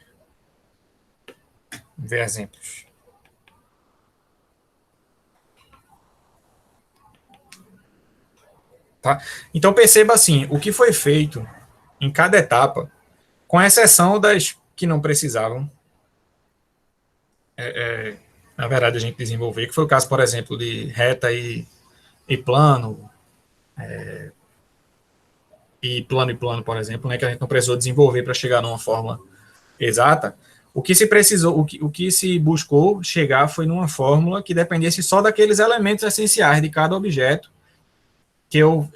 S1: Ver exemplos. Tá? Então, perceba assim, o que foi feito em cada etapa, com exceção das que não precisavam, na verdade, a gente desenvolver, que foi o caso, por exemplo, de reta e plano, e plano, por exemplo, né, que a gente não precisou desenvolver para chegar numa fórmula exata. O que se precisou, o que se buscou chegar foi numa fórmula que dependesse só daqueles elementos essenciais de cada objeto, eu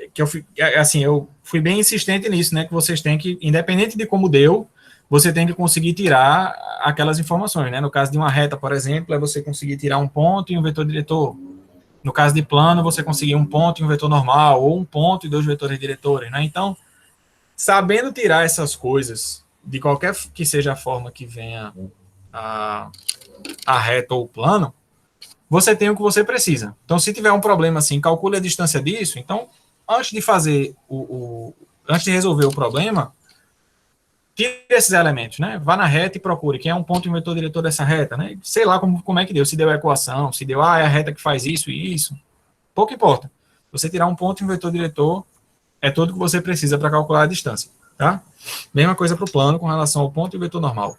S1: fui bem insistente nisso, né, que vocês têm que, independente de como deu, você tem que conseguir tirar aquelas informações, né, no caso de uma reta, por exemplo, é você conseguir tirar um ponto e um vetor diretor. No caso de plano, você conseguir um ponto e um vetor normal, ou um ponto e dois vetores diretores, né? Então, sabendo tirar essas coisas, de qualquer que seja a forma que venha a reta ou o plano, você tem o que você precisa. Então, se tiver um problema assim, calcule a distância disso. Então, antes de fazer antes de resolver o problema, tire esses elementos, né? Vá na reta e procure quem é um ponto e um vetor diretor dessa reta, né? Sei lá como é que deu, se deu a equação, se deu, é a reta que faz isso e isso. Pouco importa. Você tirar um ponto e um vetor diretor é tudo que você precisa para calcular a distância, tá? Mesma coisa para o plano com relação ao ponto e o vetor normal.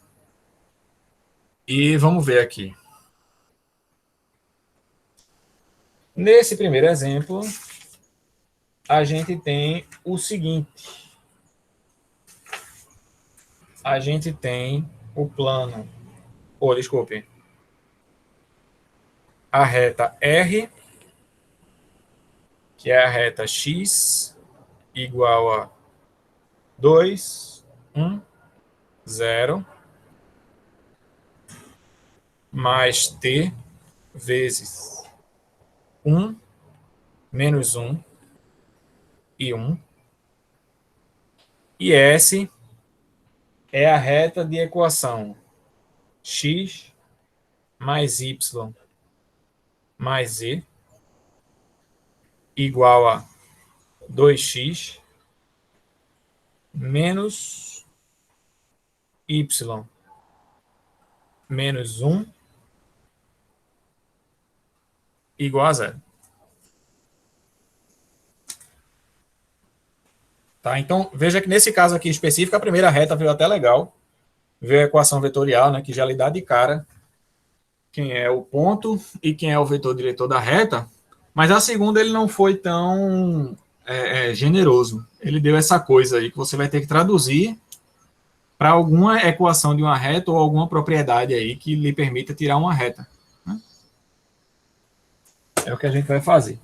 S1: E vamos ver aqui. Nesse primeiro exemplo, a gente tem o seguinte. A gente tem o plano, desculpe, a reta R, que é a reta x igual a 2, 1, 0, mais t vezes 1, menos 1 e 1. E S é a reta de equação x mais y mais z igual a 2x menos y menos 1 igual a 0. Tá? Então, veja que nesse caso aqui específico, a primeira reta veio até legal. Veio a equação vetorial, né, que já lhe dá de cara quem é o ponto e quem é o vetor diretor da reta. Mas a segunda ele não foi tão generoso. Ele deu essa coisa aí que você vai ter que traduzir para alguma equação de uma reta ou alguma propriedade aí que lhe permita tirar uma reta. Né? É o que a gente vai fazer.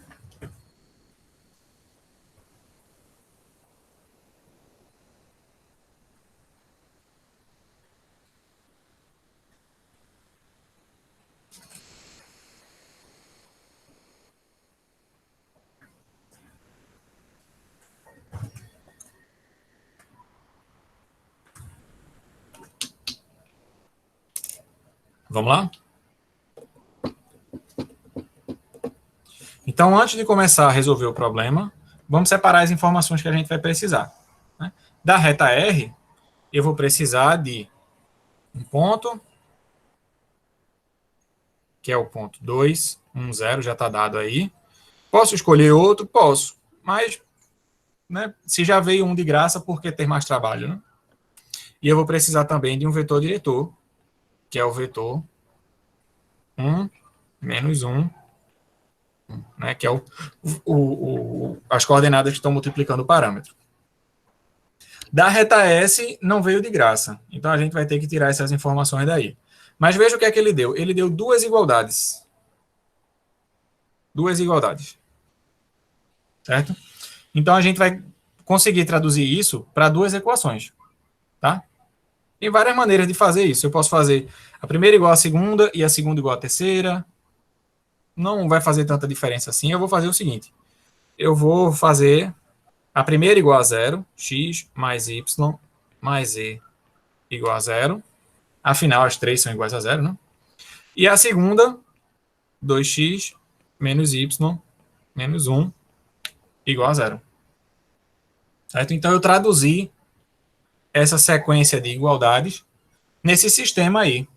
S1: Vamos lá? Então, antes de começar a resolver o problema, vamos separar as informações que a gente vai precisar. Né? Da reta R, eu vou precisar de um ponto, que é o ponto 2, 1, 0, já está dado aí. Posso escolher outro? Posso, mas né, se já veio um de graça, por que ter mais trabalho? Né? E eu vou precisar também de um vetor diretor, que é o vetor 1 menos 1, né, que é as coordenadas que estão multiplicando o parâmetro. Da reta S não veio de graça, então a gente vai ter que tirar essas informações daí. Mas veja o que é que ele deu. Ele deu duas igualdades. Duas igualdades. certo? Então, a gente vai conseguir traduzir isso para duas equações, tá? Tem várias maneiras de fazer isso. Eu posso fazer a primeira igual à segunda e a segunda igual à terceira. Não vai fazer tanta diferença assim. Eu vou fazer o seguinte. Eu vou fazer a primeira igual a zero, x mais y mais z igual a zero. Afinal, as três são iguais a zero, né? E a segunda, 2x menos y menos 1 igual a zero. Certo? Então, eu traduzi essa sequência de igualdades nesse sistema aí,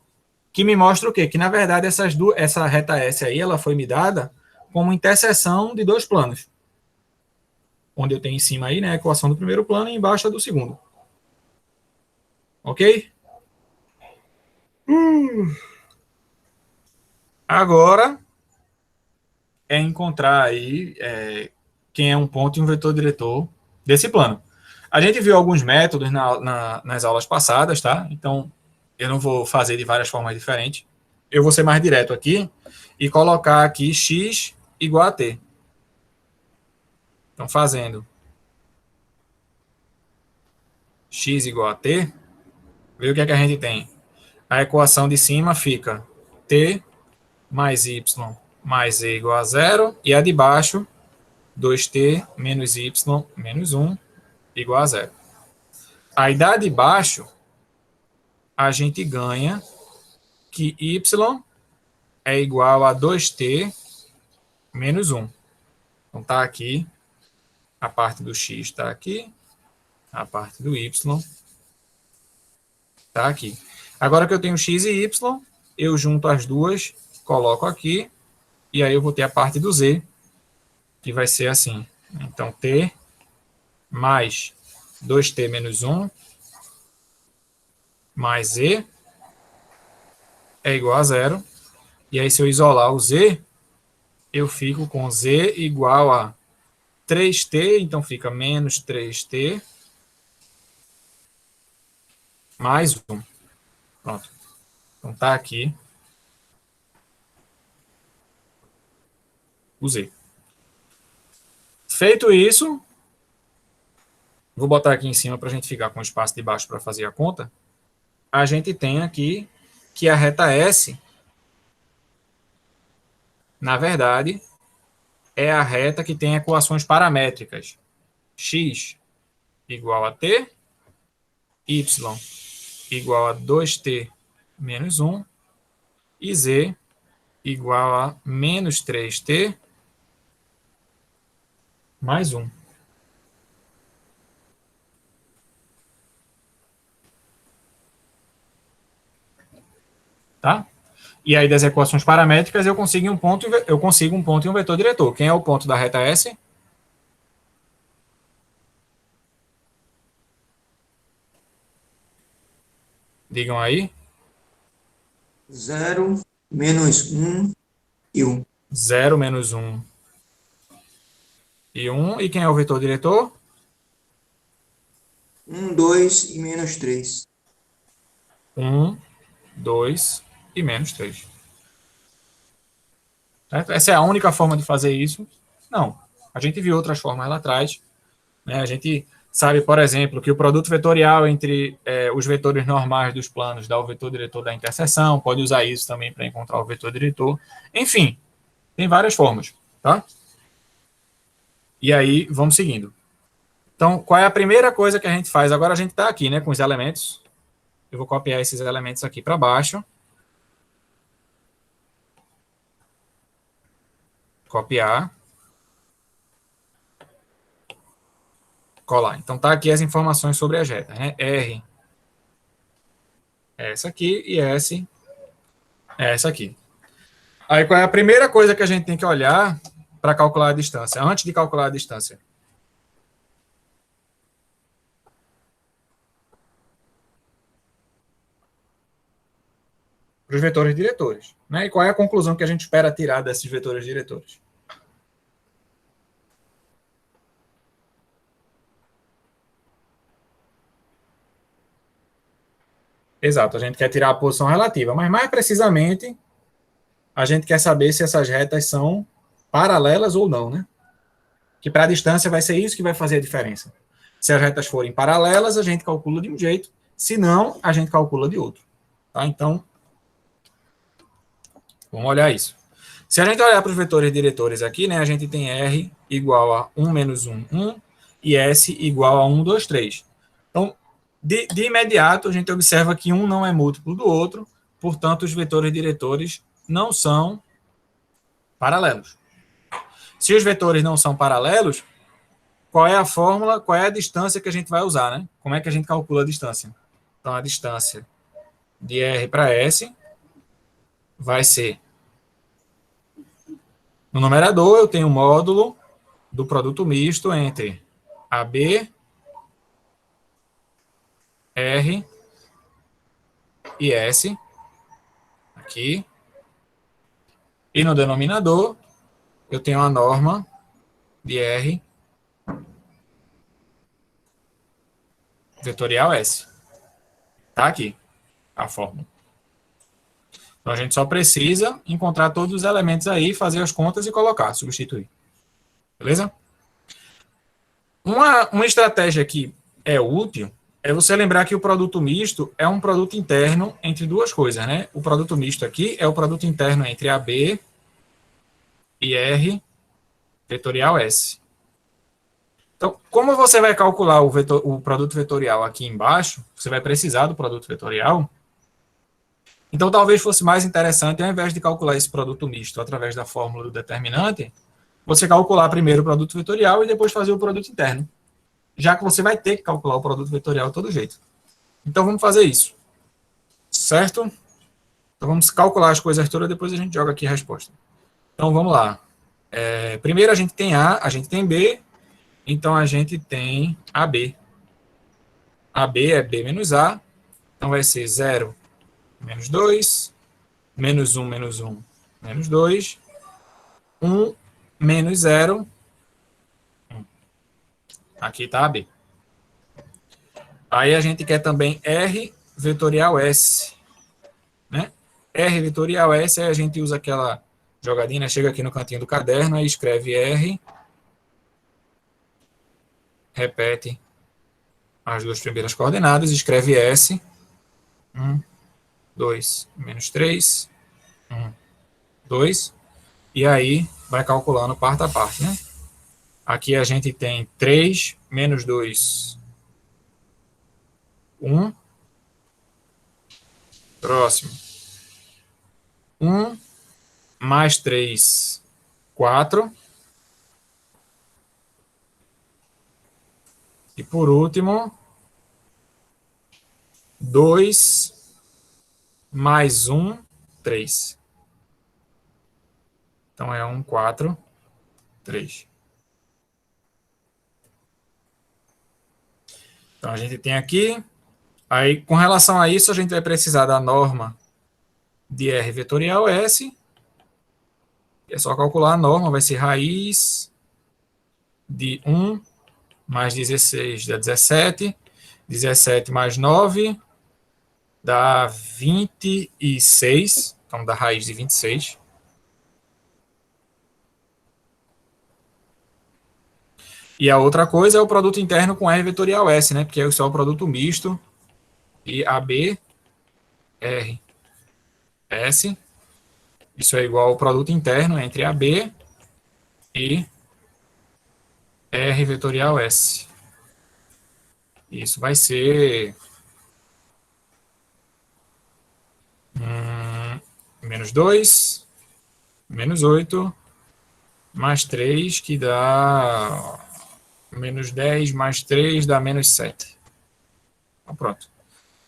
S1: que me mostra o quê? Que, na verdade, essa reta S aí, ela foi me dada como interseção de dois planos. Onde eu tenho em cima aí, né, a equação do primeiro plano e embaixo a do segundo. Ok? Agora é encontrar aí quem é um ponto e um vetor diretor desse plano. A gente viu alguns métodos nas aulas passadas, tá? Então, eu não vou fazer de várias formas diferentes. Eu vou ser mais direto aqui e colocar aqui x igual a t. Então, fazendo x igual a t, vê o que é que a gente tem. A equação de cima fica t mais y mais z igual a zero, e a de baixo, 2t menos y menos 1 igual a zero. Aí da de baixo, a gente ganha que y é igual a 2t menos 1. Então tá aqui, a parte do x está aqui, a parte do y está aqui. Agora que eu tenho x e y, eu junto as duas, coloco aqui, e aí eu vou ter a parte do z, que vai ser assim. Então, t mais 2t menos 1 mais z é igual a zero. E aí, se eu isolar o z, eu fico com z igual a 3t, então fica menos 3t mais 1. Pronto. Então, tá aqui o z. Feito isso, vou botar aqui em cima para a gente ficar com o espaço de baixo para fazer a conta. A gente tem aqui que a reta S, na verdade, é a reta que tem equações paramétricas. X igual a t, y igual a 2t menos 1 e z igual a menos 3t mais 1. Tá? E aí das equações paramétricas eu consigo um ponto e um vetor diretor. Quem é o ponto da reta S? Digam aí.
S2: 0, menos 1 e 1.
S1: 0, menos 1 e 1. E quem é o vetor diretor?
S2: 1, 2 e menos 3.
S1: 1, 2 e menos 3. Certo? Essa é a única forma de fazer isso? Não. A gente viu outras formas lá atrás. Né? A gente sabe, por exemplo, que o produto vetorial entre os vetores normais dos planos dá o vetor diretor da interseção. Pode usar isso também para encontrar o vetor diretor. Enfim, tem várias formas. Tá? E aí, vamos seguindo. Então, qual é a primeira coisa que a gente faz? Agora a gente está aqui, né, com os elementos. Eu vou copiar esses elementos aqui para baixo. Copiar. Colar. Então, tá aqui as informações sobre as retas, né? R é essa aqui e S é essa aqui. Aí, qual é a primeira coisa que a gente tem que olhar para calcular a distância? Antes de calcular a distância. Para os vetores diretores. Né? E qual é a conclusão que a gente espera tirar desses vetores diretores? Exato, a gente quer tirar a posição relativa, mas mais precisamente, a gente quer saber se essas retas são paralelas ou não, né? que para a distância vai ser isso que vai fazer a diferença. Se as retas forem paralelas, a gente calcula de um jeito, se não, a gente calcula de outro. Tá? Então, vamos olhar isso. Se a gente olhar para os vetores diretores aqui, né, a gente tem R igual a 1 menos 1, 1, e S igual a 1, 2, 3. Então, de imediato, a gente observa que um não é múltiplo do outro, portanto, os vetores diretores não são paralelos. Se os vetores não são paralelos, qual é a fórmula, qual é a distância que a gente vai usar, né? Como é que a gente calcula a distância? Então, a distância de R para S vai ser, no numerador, eu tenho o módulo do produto misto entre AB, R e S, aqui. E no denominador, eu tenho a norma de R vetorial S. Tá aqui a fórmula. Então, a gente só precisa encontrar todos os elementos aí, fazer as contas e colocar, substituir. Beleza? Uma estratégia que é útil é você lembrar que o produto misto é um produto interno entre duas coisas, né? O produto misto aqui é o produto interno entre AB e R vetorial S. Então, como você vai calcular o produto vetorial aqui embaixo, você vai precisar do produto vetorial. Então, talvez fosse mais interessante, ao invés de calcular esse produto misto através da fórmula do determinante, você calcular primeiro o produto vetorial e depois fazer o produto interno. Já que você vai ter que calcular o produto vetorial de todo jeito. Então, vamos fazer isso. Certo? Então, vamos calcular as coisas todas, depois a gente joga aqui a resposta. Então, vamos lá. Primeiro, a gente tem A, a gente tem B, então a gente tem AB. AB é B menos A, então vai ser 0 menos 2, menos 1, menos 1, menos 2, 1, menos 0, 1. Aqui está AB. Aí a gente quer também R vetorial S. Né? R vetorial S, aí a gente usa aquela jogadinha, chega aqui no cantinho do caderno, aí escreve R, repete as duas primeiras coordenadas, escreve S, 1, 2, menos 3, 1, 2, e aí vai calculando parte a parte, né? Aqui a gente tem 3, menos 2, 1, próximo, 1, mais 3, 4, e por último, 2, mais 1, 3. Então, é 1, 4, 3. Então, a gente tem aqui. Aí, com relação a isso, a gente vai precisar da norma de R vetorial S. É só calcular a norma, vai ser raiz de 1 mais 16 dá 17. 17 mais 9 dá 26. Então, dá raiz de 26. E a outra coisa é o produto interno com R vetorial S, né? Porque é só o produto misto e AB, R, S. Isso é igual ao produto interno entre AB e R vetorial S. Isso vai ser menos 2, menos 8, mais 3, que dá menos 10, mais 3 dá menos 7. Então, pronto.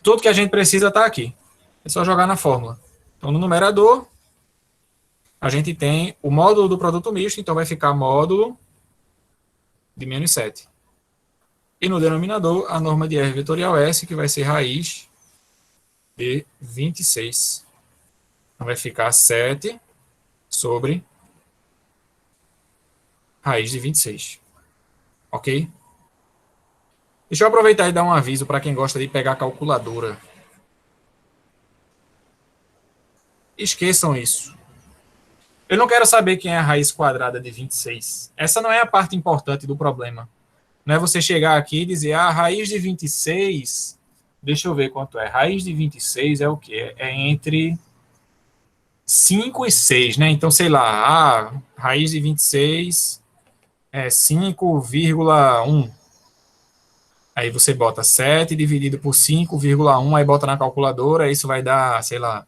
S1: Tudo que a gente precisa está aqui. É só jogar na fórmula. Então, no numerador, a gente tem o módulo do produto misto, então vai ficar módulo de menos 7. E no denominador, a norma de R vetorial S, que vai ser raiz de 26. Então, vai ficar 7 sobre raiz de 26. Ok? Deixa eu aproveitar e dar um aviso para quem gosta de pegar calculadora. Esqueçam isso. Eu não quero saber quem é a raiz quadrada de 26. Essa não é a parte importante do problema. Não é você chegar aqui e dizer, a raiz de 26, deixa eu ver quanto é. Raiz de 26 é o quê? É entre 5 e 6, né? Então, sei lá, a raiz de 26 é 5,1. Aí você bota 7 dividido por 5,1, aí bota na calculadora, isso vai dar, sei lá,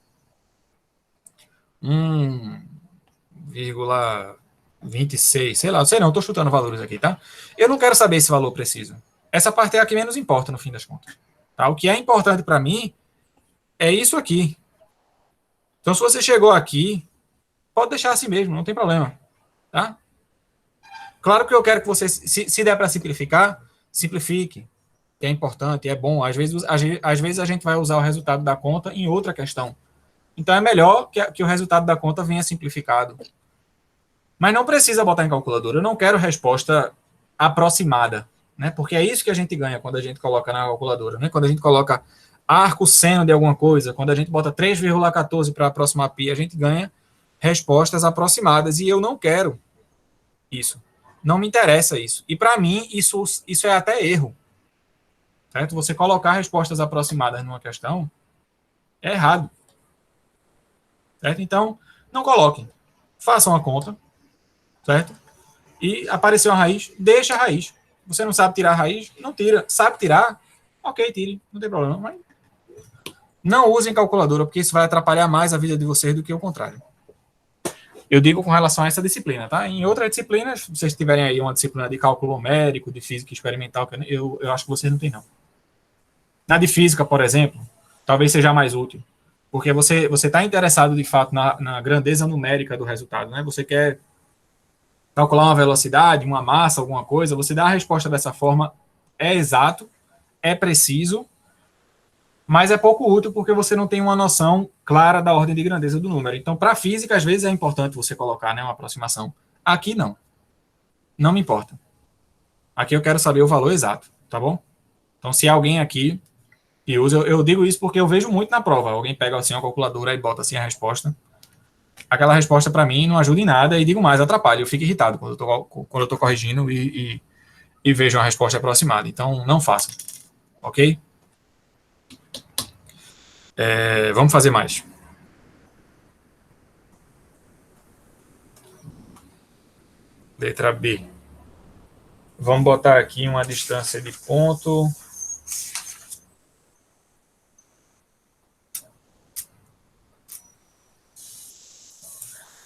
S1: 1,26, sei lá, não sei não, estou chutando valores aqui, tá? Eu não quero saber esse valor preciso. Essa parte é a que menos importa no fim das contas. Tá? O que é importante para mim é isso aqui. Então, se você chegou aqui, pode deixar assim mesmo, não tem problema. Tá? Claro que eu quero que você, se der para simplificar, simplifique. Que é importante, é bom. Às vezes a gente vai usar o resultado da conta em outra questão. Então é melhor que o resultado da conta venha simplificado. Mas não precisa botar em calculadora. Eu não quero resposta aproximada, né? Porque é isso que a gente ganha quando a gente coloca na calculadora, né? Quando a gente coloca arco seno de alguma coisa, quando a gente bota 3,14 para aproximar π, a gente ganha respostas aproximadas e eu não quero isso. Não me interessa isso. E para mim isso é até erro. Certo? Você colocar respostas aproximadas numa questão é errado. Certo? Então, não coloquem. Façam a conta, certo? E apareceu a raiz, deixa a raiz. Você não sabe tirar a raiz? Não tira. Sabe tirar? Ok, tire. Não tem problema. Mas não usem calculadora, porque isso vai atrapalhar mais a vida de vocês do que o contrário. Eu digo com relação a essa disciplina, tá? Em outras disciplinas, se vocês tiverem aí uma disciplina de cálculo numérico, de física experimental, eu acho que vocês não têm, não. Na de física, por exemplo, talvez seja mais útil. Porque você está interessado, de fato, na grandeza numérica do resultado, né? Você quer calcular uma velocidade, uma massa, alguma coisa, você dá a resposta dessa forma, é exato, é preciso, mas é pouco útil porque você não tem uma noção clara da ordem de grandeza do número. Então, para a física, às vezes é importante você colocar, né, uma aproximação. Aqui, não. Não me importa. Aqui eu quero saber o valor exato, tá bom? Então, se alguém aqui que usa, eu digo isso porque eu vejo muito na prova. Alguém pega assim uma calculadora e bota assim a resposta. Aquela resposta para mim não ajuda em nada e digo mais, atrapalha. Eu fico irritado quando eu tô corrigindo e vejo uma resposta aproximada. Então, não faça. Ok? Vamos fazer mais. Letra B. Vamos botar aqui uma distância de ponto.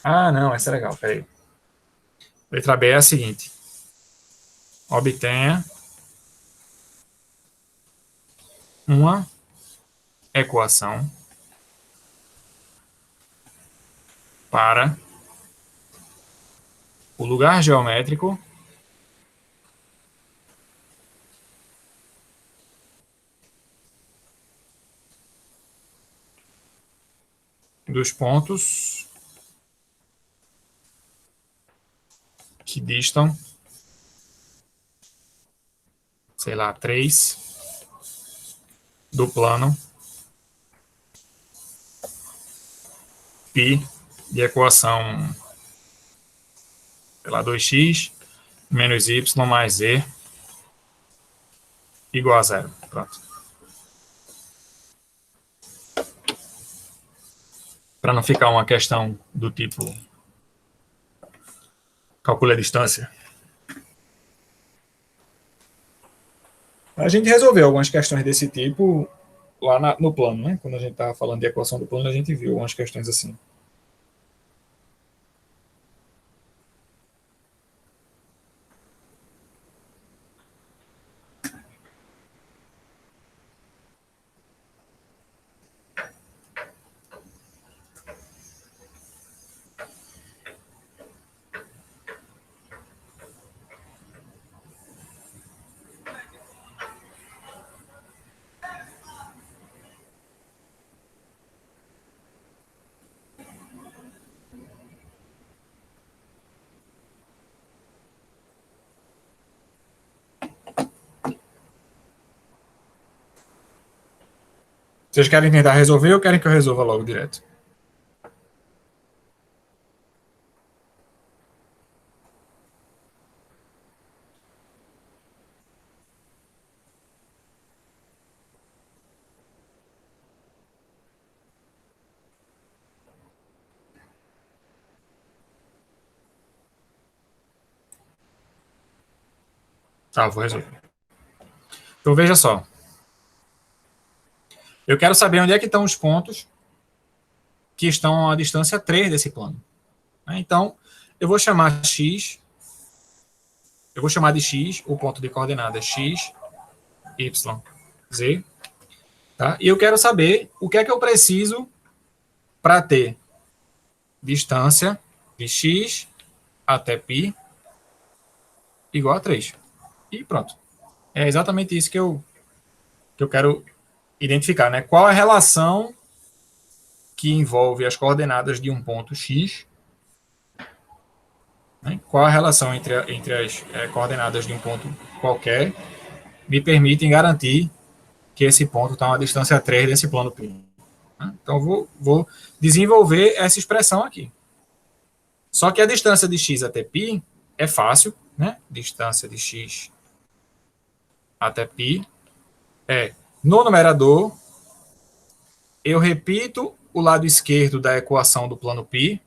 S1: Ah, não, essa é legal. Peraí. Letra B é a seguinte. Obtenha uma equação para o lugar geométrico dos pontos que distam, sei lá, 3 do plano π de equação, sei lá, 2x menos y mais z igual a zero. Pronto. Para não ficar uma questão do tipo calcule a distância. A gente resolveu algumas questões desse tipo lá no plano, né? Quando a gente estava falando de equação do plano, a gente viu algumas questões assim. Vocês querem tentar resolver ou querem que eu resolva logo direto? Tá, vou resolver. Então, veja só. Eu quero saber onde é que estão os pontos que estão à distância 3 desse plano. Então, eu vou chamar x, eu vou chamar de x, o ponto de coordenada x, y, z, tá? E eu quero saber o que é que eu preciso para ter distância de x até π igual a 3. E pronto. É exatamente isso que eu quero identificar, né? Qual a relação que envolve as coordenadas de um ponto x, né? Qual a relação entre as coordenadas de um ponto qualquer me permitem garantir que esse ponto está a uma distância 3 desse plano π. Então, vou desenvolver essa expressão aqui. Só que a distância de x até π é fácil, né? Distância de x até π é, no numerador, eu repito o lado esquerdo da equação do plano π,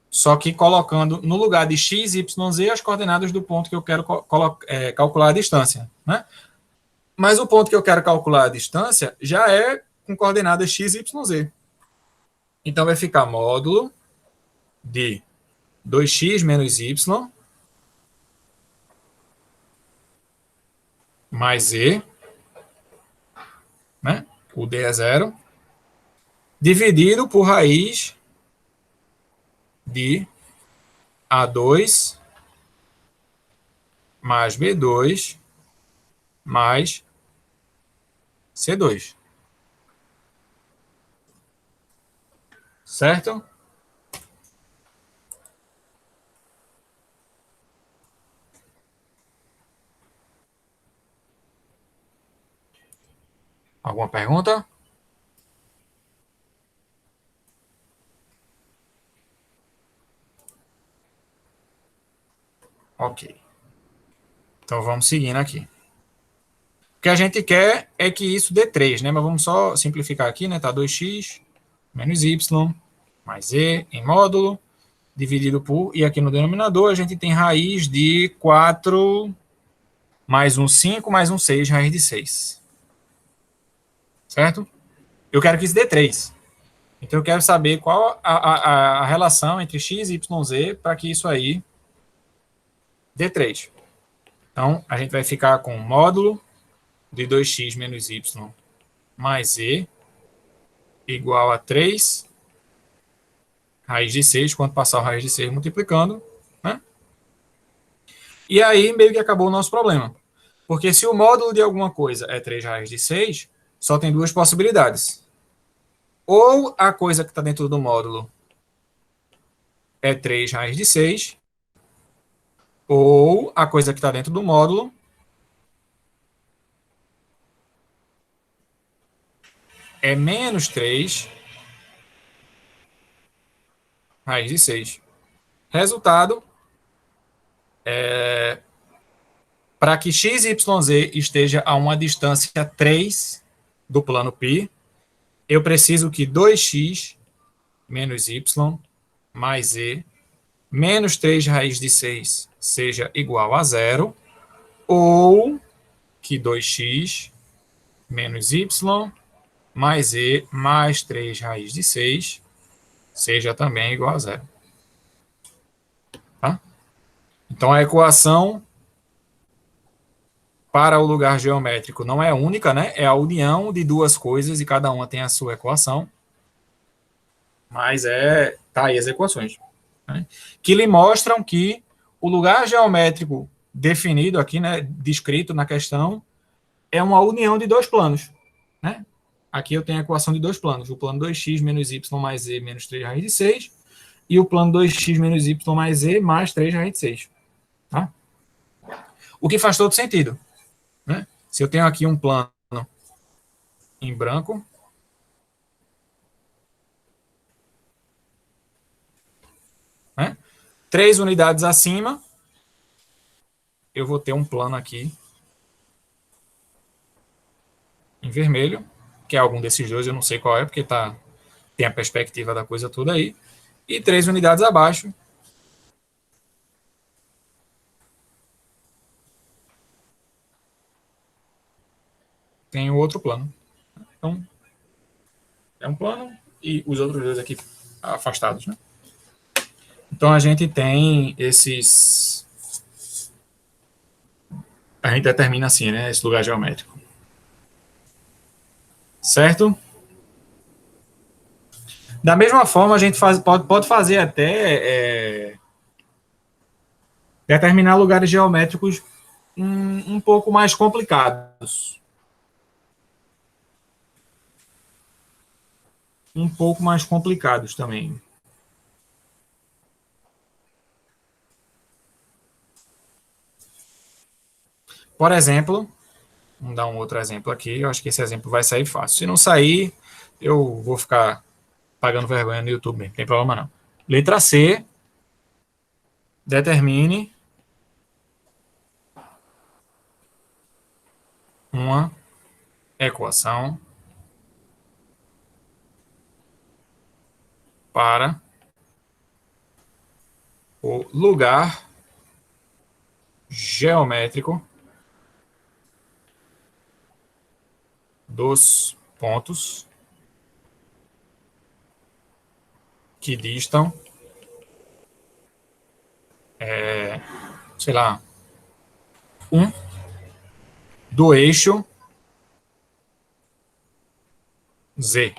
S1: só que colocando no lugar de x, y, z as coordenadas do ponto que eu quero calcular a distância, né? Mas o ponto que eu quero calcular a distância já é com coordenadas x, y, z. Então, vai ficar módulo de 2x menos y mais z, né? O d é 0, dividido por raiz de A2 mais B2 mais C2. Certo? Alguma pergunta? Ok. Então, vamos seguindo aqui. O que a gente quer é que isso dê 3, né? Mas vamos só simplificar aqui, né? Tá 2x menos y mais z em módulo, dividido por, e aqui no denominador a gente tem raiz de 4 mais um 5 mais um 6, raiz de 6. Certo? Eu quero que isso dê 3. Então, eu quero saber qual a relação entre x, y, z para que isso aí dê 3. Então, a gente vai ficar com módulo de 2x menos y mais z igual a 3 raiz de 6, quando passar o raiz de 6 multiplicando, né? E aí, meio que acabou o nosso problema. Porque se o módulo de alguma coisa é 3 raiz de 6, só tem duas possibilidades. Ou a coisa que está dentro do módulo é 3 raiz de 6, ou a coisa que está dentro do módulo é menos 3 raiz de 6. Resultado, para que x, y, z esteja a uma distância 3 do plano π, eu preciso que 2x menos y mais z menos 3 raiz de 6 seja igual a 0, ou que 2x menos y mais z mais 3 raiz de 6 seja também igual a 0. Tá? Então, a equação para o lugar geométrico não é única, né? É a união de duas coisas e cada uma tem a sua equação. Mas tá aí as equações, né? Que lhe mostram que o lugar geométrico definido aqui, né, descrito na questão, é uma união de dois planos, né? Aqui eu tenho a equação de dois planos, o plano 2x menos y mais z menos 3 raiz de 6 e o plano 2x menos y mais z mais 3 raiz de 6. Tá? O que faz todo sentido, né? Se eu tenho aqui um plano em branco, né? 3 unidades acima, eu vou ter um plano aqui em vermelho, que é algum desses dois, eu não sei qual é, porque tem a perspectiva da coisa toda aí, e 3 unidades abaixo, tem o outro plano. Então, é um plano e os outros dois aqui afastados, né? Então, a gente tem esses... A gente determina assim, né? Esse lugar geométrico. Certo? Da mesma forma, a gente pode fazer até determinar lugares geométricos um pouco mais complicados. Um pouco mais complicados também. Por exemplo, vamos dar um outro exemplo aqui. Eu acho que esse exemplo vai sair fácil. Se não sair, eu vou ficar pagando vergonha no YouTube, não tem problema não. Letra C, determine uma equação para o lugar geométrico dos pontos que distam, sei lá, um do eixo Z.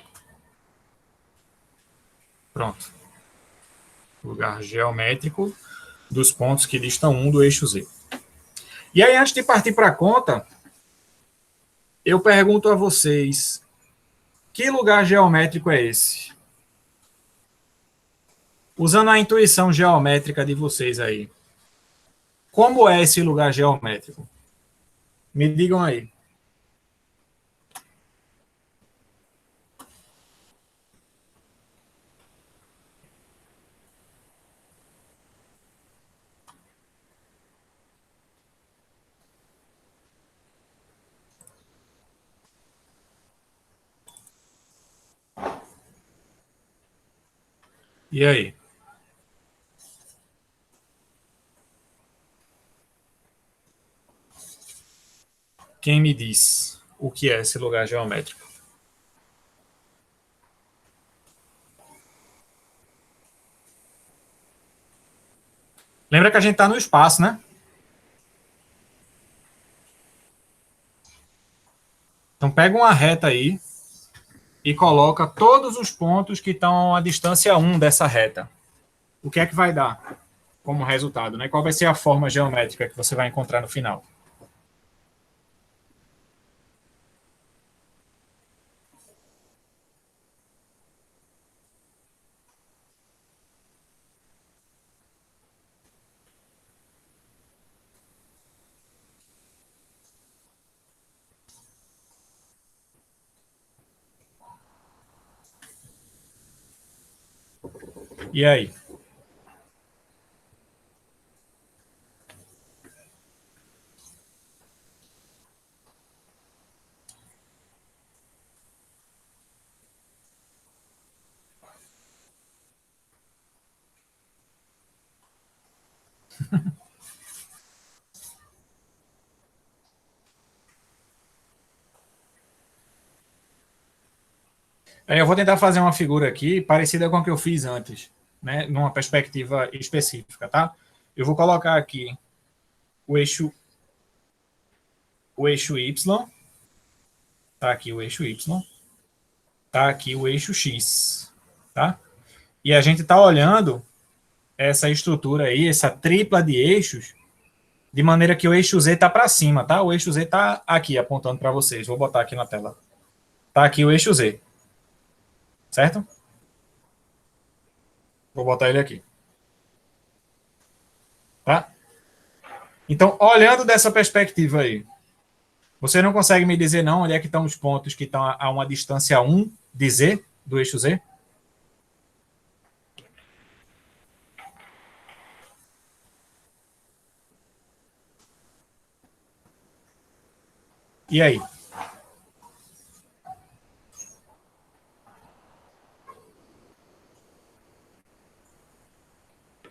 S1: Pronto. Lugar geométrico dos pontos que distam um do eixo Z. E aí, antes de partir para a conta, eu pergunto a vocês, que lugar geométrico é esse? Usando a intuição geométrica de vocês aí, como é esse lugar geométrico? Me digam aí. E aí? Quem me diz o que é esse lugar geométrico? Lembra que a gente está no espaço, né? Então pega uma reta aí e coloca todos os pontos que estão à distância 1 dessa reta. O que é que vai dar como resultado, né? Qual vai ser a forma geométrica que você vai encontrar no final? E aí? Eu vou tentar fazer uma figura aqui parecida com a que eu fiz antes, né? Numa perspectiva específica, tá? Eu vou colocar aqui o eixo Y, tá aqui o eixo Y, tá aqui o eixo X, tá? E a gente está olhando essa estrutura aí, essa tripla de eixos, de maneira que o eixo Z está para cima, tá? O eixo Z está aqui, apontando para vocês. Vou botar aqui na tela. Tá aqui o eixo Z. Certo? Vou botar ele aqui. Tá? Então, olhando dessa perspectiva aí, você não consegue me dizer não onde é que estão os pontos que estão a uma distância 1 de Z, do eixo Z? E aí?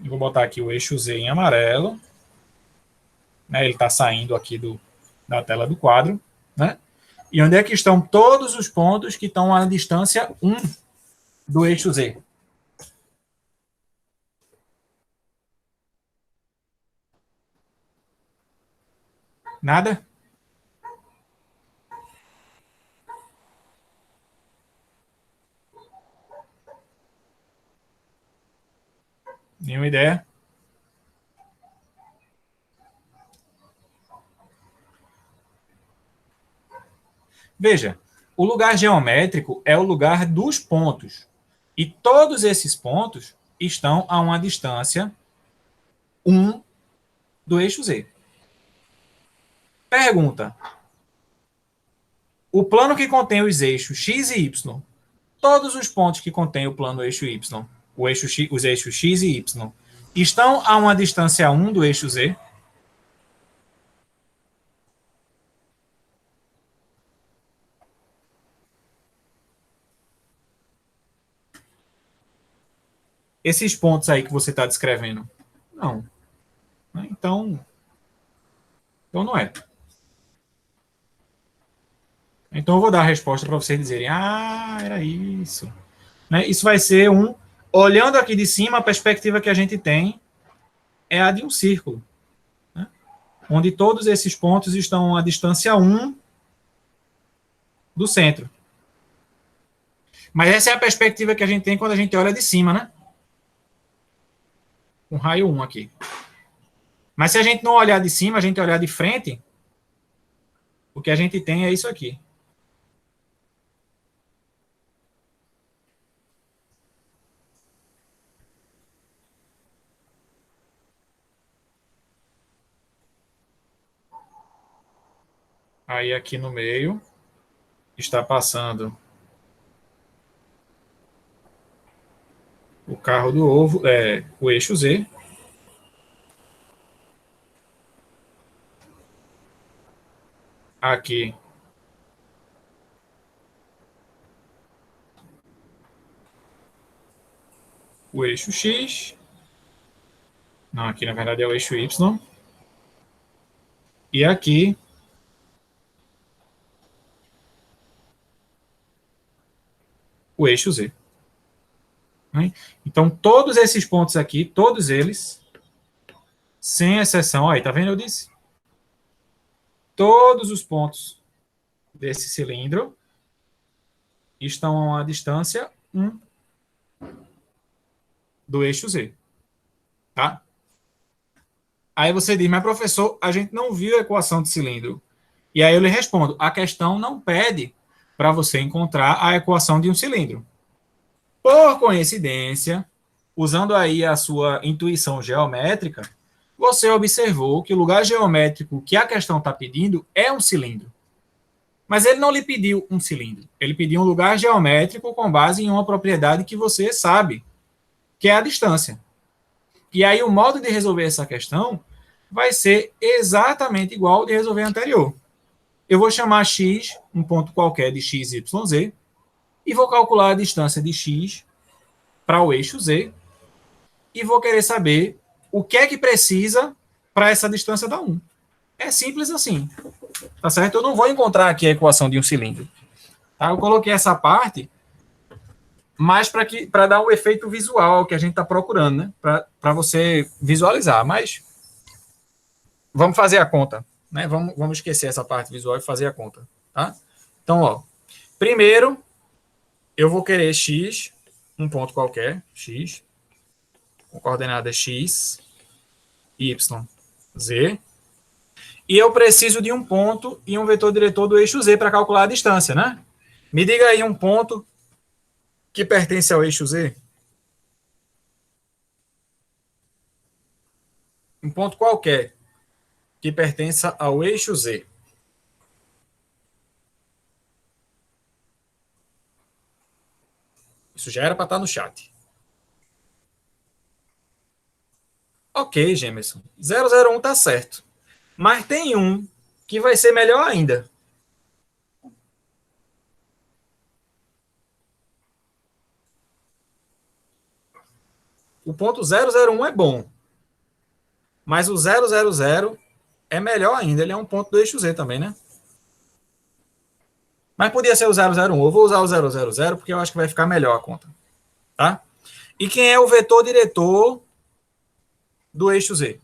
S1: Eu vou botar aqui o eixo Z em amarelo. Né, ele está saindo aqui da tela do quadro. Né? E onde é que estão todos os pontos que estão à distância 1 do eixo Z? Nada? Nenhuma ideia? Veja, o lugar geométrico é o lugar dos pontos. E todos esses pontos estão a uma distância 1 do eixo Z. Pergunta. O plano que contém os eixos x e y, todos os pontos que contém o plano eixo y, os eixos x e y, estão a uma distância 1 do eixo Z? Esses pontos aí que você está descrevendo? Não. Então não é. Então eu vou dar a resposta para vocês dizerem, era isso. Né? Isso vai ser olhando aqui de cima, a perspectiva que a gente tem é a de um círculo, né? Onde todos esses pontos estão a distância 1 do centro. Mas essa é a perspectiva que a gente tem quando a gente olha de cima, né? Um raio 1 aqui. Mas se a gente não olhar de cima, a gente olhar de frente, o que a gente tem é isso aqui. Aí aqui no meio está passando o carro do ovo, o eixo Z. Aqui o eixo X. Não, aqui na verdade é o eixo Y. E aqui o eixo Z. Então, todos esses pontos aqui, todos eles, sem exceção, aí, tá vendo? Eu disse. Todos os pontos desse cilindro estão a uma distância 1 do eixo Z. Tá? Aí você diz, mas professor, a gente não viu a equação de cilindro. E aí eu lhe respondo, a questão não pede para você encontrar a equação de um cilindro. Por coincidência, usando aí a sua intuição geométrica, você observou que o lugar geométrico que a questão está pedindo é um cilindro. Mas ele não lhe pediu um cilindro. Ele pediu um lugar geométrico com base em uma propriedade que você sabe, que é a distância. E aí o modo de resolver essa questão vai ser exatamente igual ao de resolver a anterior. Eu vou chamar x, um ponto qualquer de x, y, z, e vou calcular a distância de x para o eixo z, e vou querer saber o que é que precisa para essa distância dar 1. É simples assim. Tá certo? Eu não vou encontrar aqui a equação de um cilindro. Tá? Eu coloquei essa parte mais para dar um efeito visual que a gente está procurando, né? Para você visualizar. Mas vamos fazer a conta. Né? Vamos esquecer essa parte visual e fazer a conta. Tá? Então, ó, primeiro, eu vou querer x, um ponto qualquer, x, com coordenadas x, y, z. E eu preciso de um ponto e um vetor diretor do eixo z para calcular a distância, né? Me diga aí um ponto que pertence ao eixo z. Um ponto qualquer que pertença ao eixo z. Isso já era para estar no chat. Ok, Gemerson. 001 está certo. Mas tem um que vai ser melhor ainda. O ponto 001 é bom. Mas o 000 é melhor ainda. Ele é um ponto do eixo Z também, né? Mas podia ser o 001. Eu vou usar o 000 porque eu acho que vai ficar melhor a conta. Tá? E quem é o vetor diretor do eixo Z?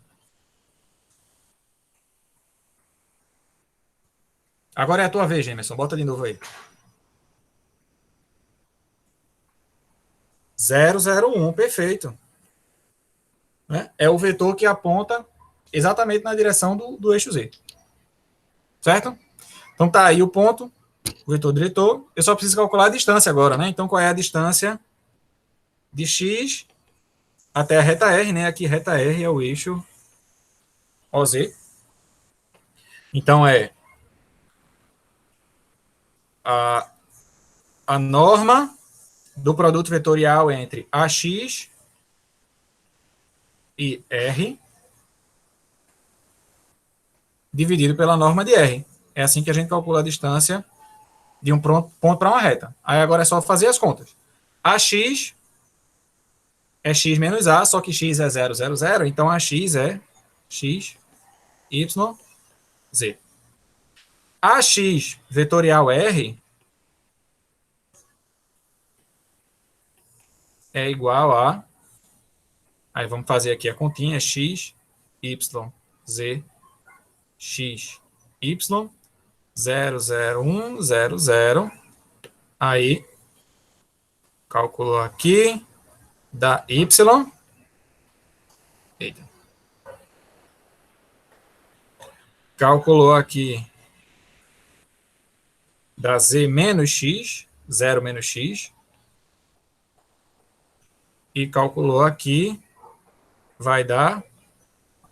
S1: Agora é a tua vez, Gemerson. Bota de novo aí. 001, perfeito. Né? É o vetor que aponta exatamente na direção do eixo Z. Certo? Então tá aí o ponto, o vetor diretor. Eu só preciso calcular a distância agora, né? Então qual é a distância de x até a reta R, né? Aqui reta R é o eixo OZ. Então é a, a norma do produto vetorial entre AX e R dividido pela norma de R. É assim que a gente calcula a distância de um ponto para uma reta. Aí agora é só fazer as contas. AX é x menos A, só que x é 000, então AX é x, y, z. AX vetorial R é igual a... Aí vamos fazer aqui a continha, x, y, z, x, y, 00100. Aí, calculou aqui, dá y. Eita. Calculou aqui, dá z menos x, 0 menos x. E calculou aqui, vai dar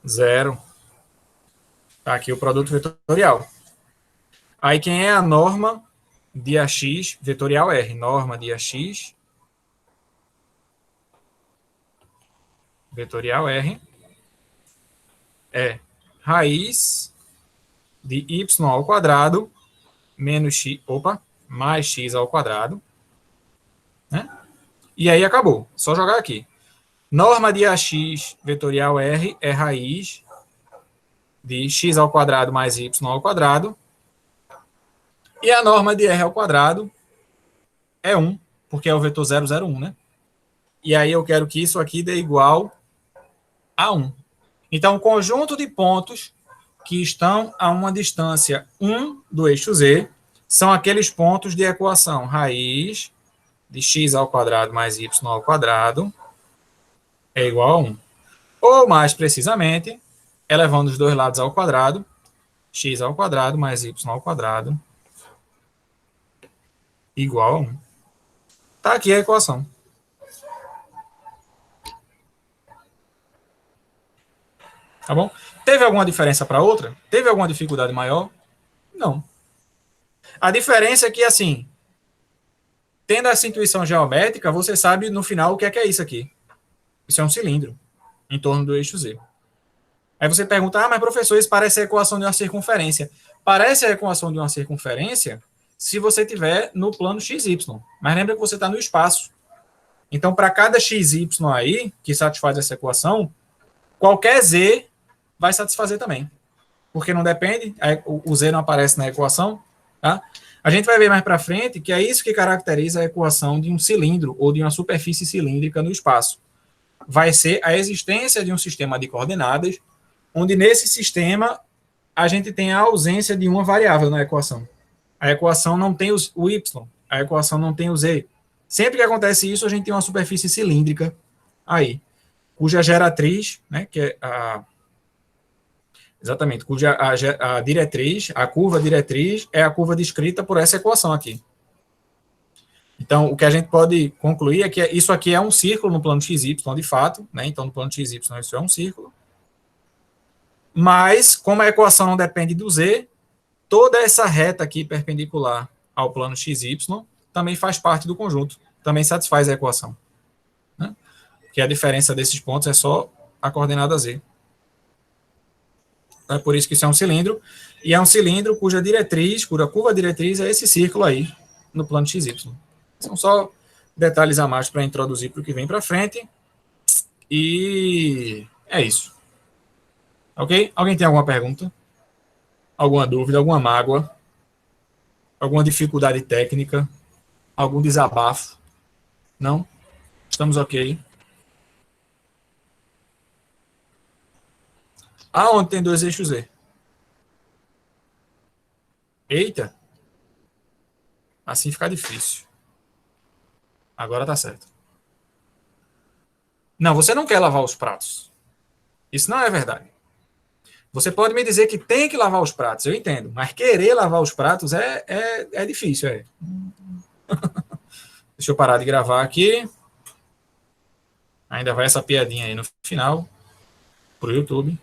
S1: 0. Tá aqui o produto vetorial. Aí quem é a norma de AX vetorial R? Norma de AX vetorial R é raiz de y ao quadrado menos x, mais x ao quadrado, né? E aí acabou, só jogar aqui. Norma de AX vetorial R é raiz de x ao quadrado mais y ao quadrado. E a norma de R ao quadrado é 1, porque é o vetor 001, né? E aí eu quero que isso aqui dê igual a 1. Então, o conjunto de pontos que estão a uma distância 1 do eixo Z são aqueles pontos de equação raiz de x ao quadrado mais y ao quadrado é igual a 1. Ou, mais precisamente, elevando os dois lados ao quadrado, x ao quadrado mais y ao quadrado igual a 1. Está aqui a equação. Tá bom? Teve alguma diferença para outra? Teve alguma dificuldade maior? Não. A diferença é que, assim, tendo essa intuição geométrica, você sabe no final o que é isso aqui. Isso é um cilindro em torno do eixo Z. Aí você pergunta, mas professor, isso parece a equação de uma circunferência. Parece a equação de uma circunferência se você estiver no plano XY. Mas lembra que você está no espaço. Então, para cada XY aí, que satisfaz essa equação, qualquer Z vai satisfazer também. Porque não depende, o Z não aparece na equação, tá? A gente vai ver mais para frente que é isso que caracteriza a equação de um cilindro ou de uma superfície cilíndrica no espaço. Vai ser a existência de um sistema de coordenadas, onde nesse sistema a gente tem a ausência de uma variável na equação. A equação não tem o y, a equação não tem o z. Sempre que acontece isso, a gente tem uma superfície cilíndrica aí, cuja geratriz, né, que é exatamente, cuja a diretriz, a curva diretriz é a curva descrita por essa equação aqui. Então, o que a gente pode concluir é que isso aqui é um círculo no plano XY, de fato, né? Então, no plano XY, isso é um círculo. Mas, como a equação não depende do Z, toda essa reta aqui perpendicular ao plano XY também faz parte do conjunto, também satisfaz a equação. Né? Porque a diferença desses pontos é só a coordenada Z. É por isso que isso é um cilindro, e é um cilindro cuja diretriz, cuja curva diretriz é esse círculo aí, no plano XY. São só detalhes a mais para introduzir para o que vem para frente, e é isso. Ok? Alguém tem alguma pergunta? Alguma dúvida, alguma mágoa? Alguma dificuldade técnica? Algum desabafo? Não? Estamos ok? Aonde tem dois eixos Z? Eita! Assim fica difícil. Agora tá certo. Não, você não quer lavar os pratos. Isso não é verdade. Você pode me dizer que tem que lavar os pratos, eu entendo. Mas querer lavar os pratos é difícil, é. Deixa eu parar de gravar aqui. Ainda vai essa piadinha aí no final pro YouTube.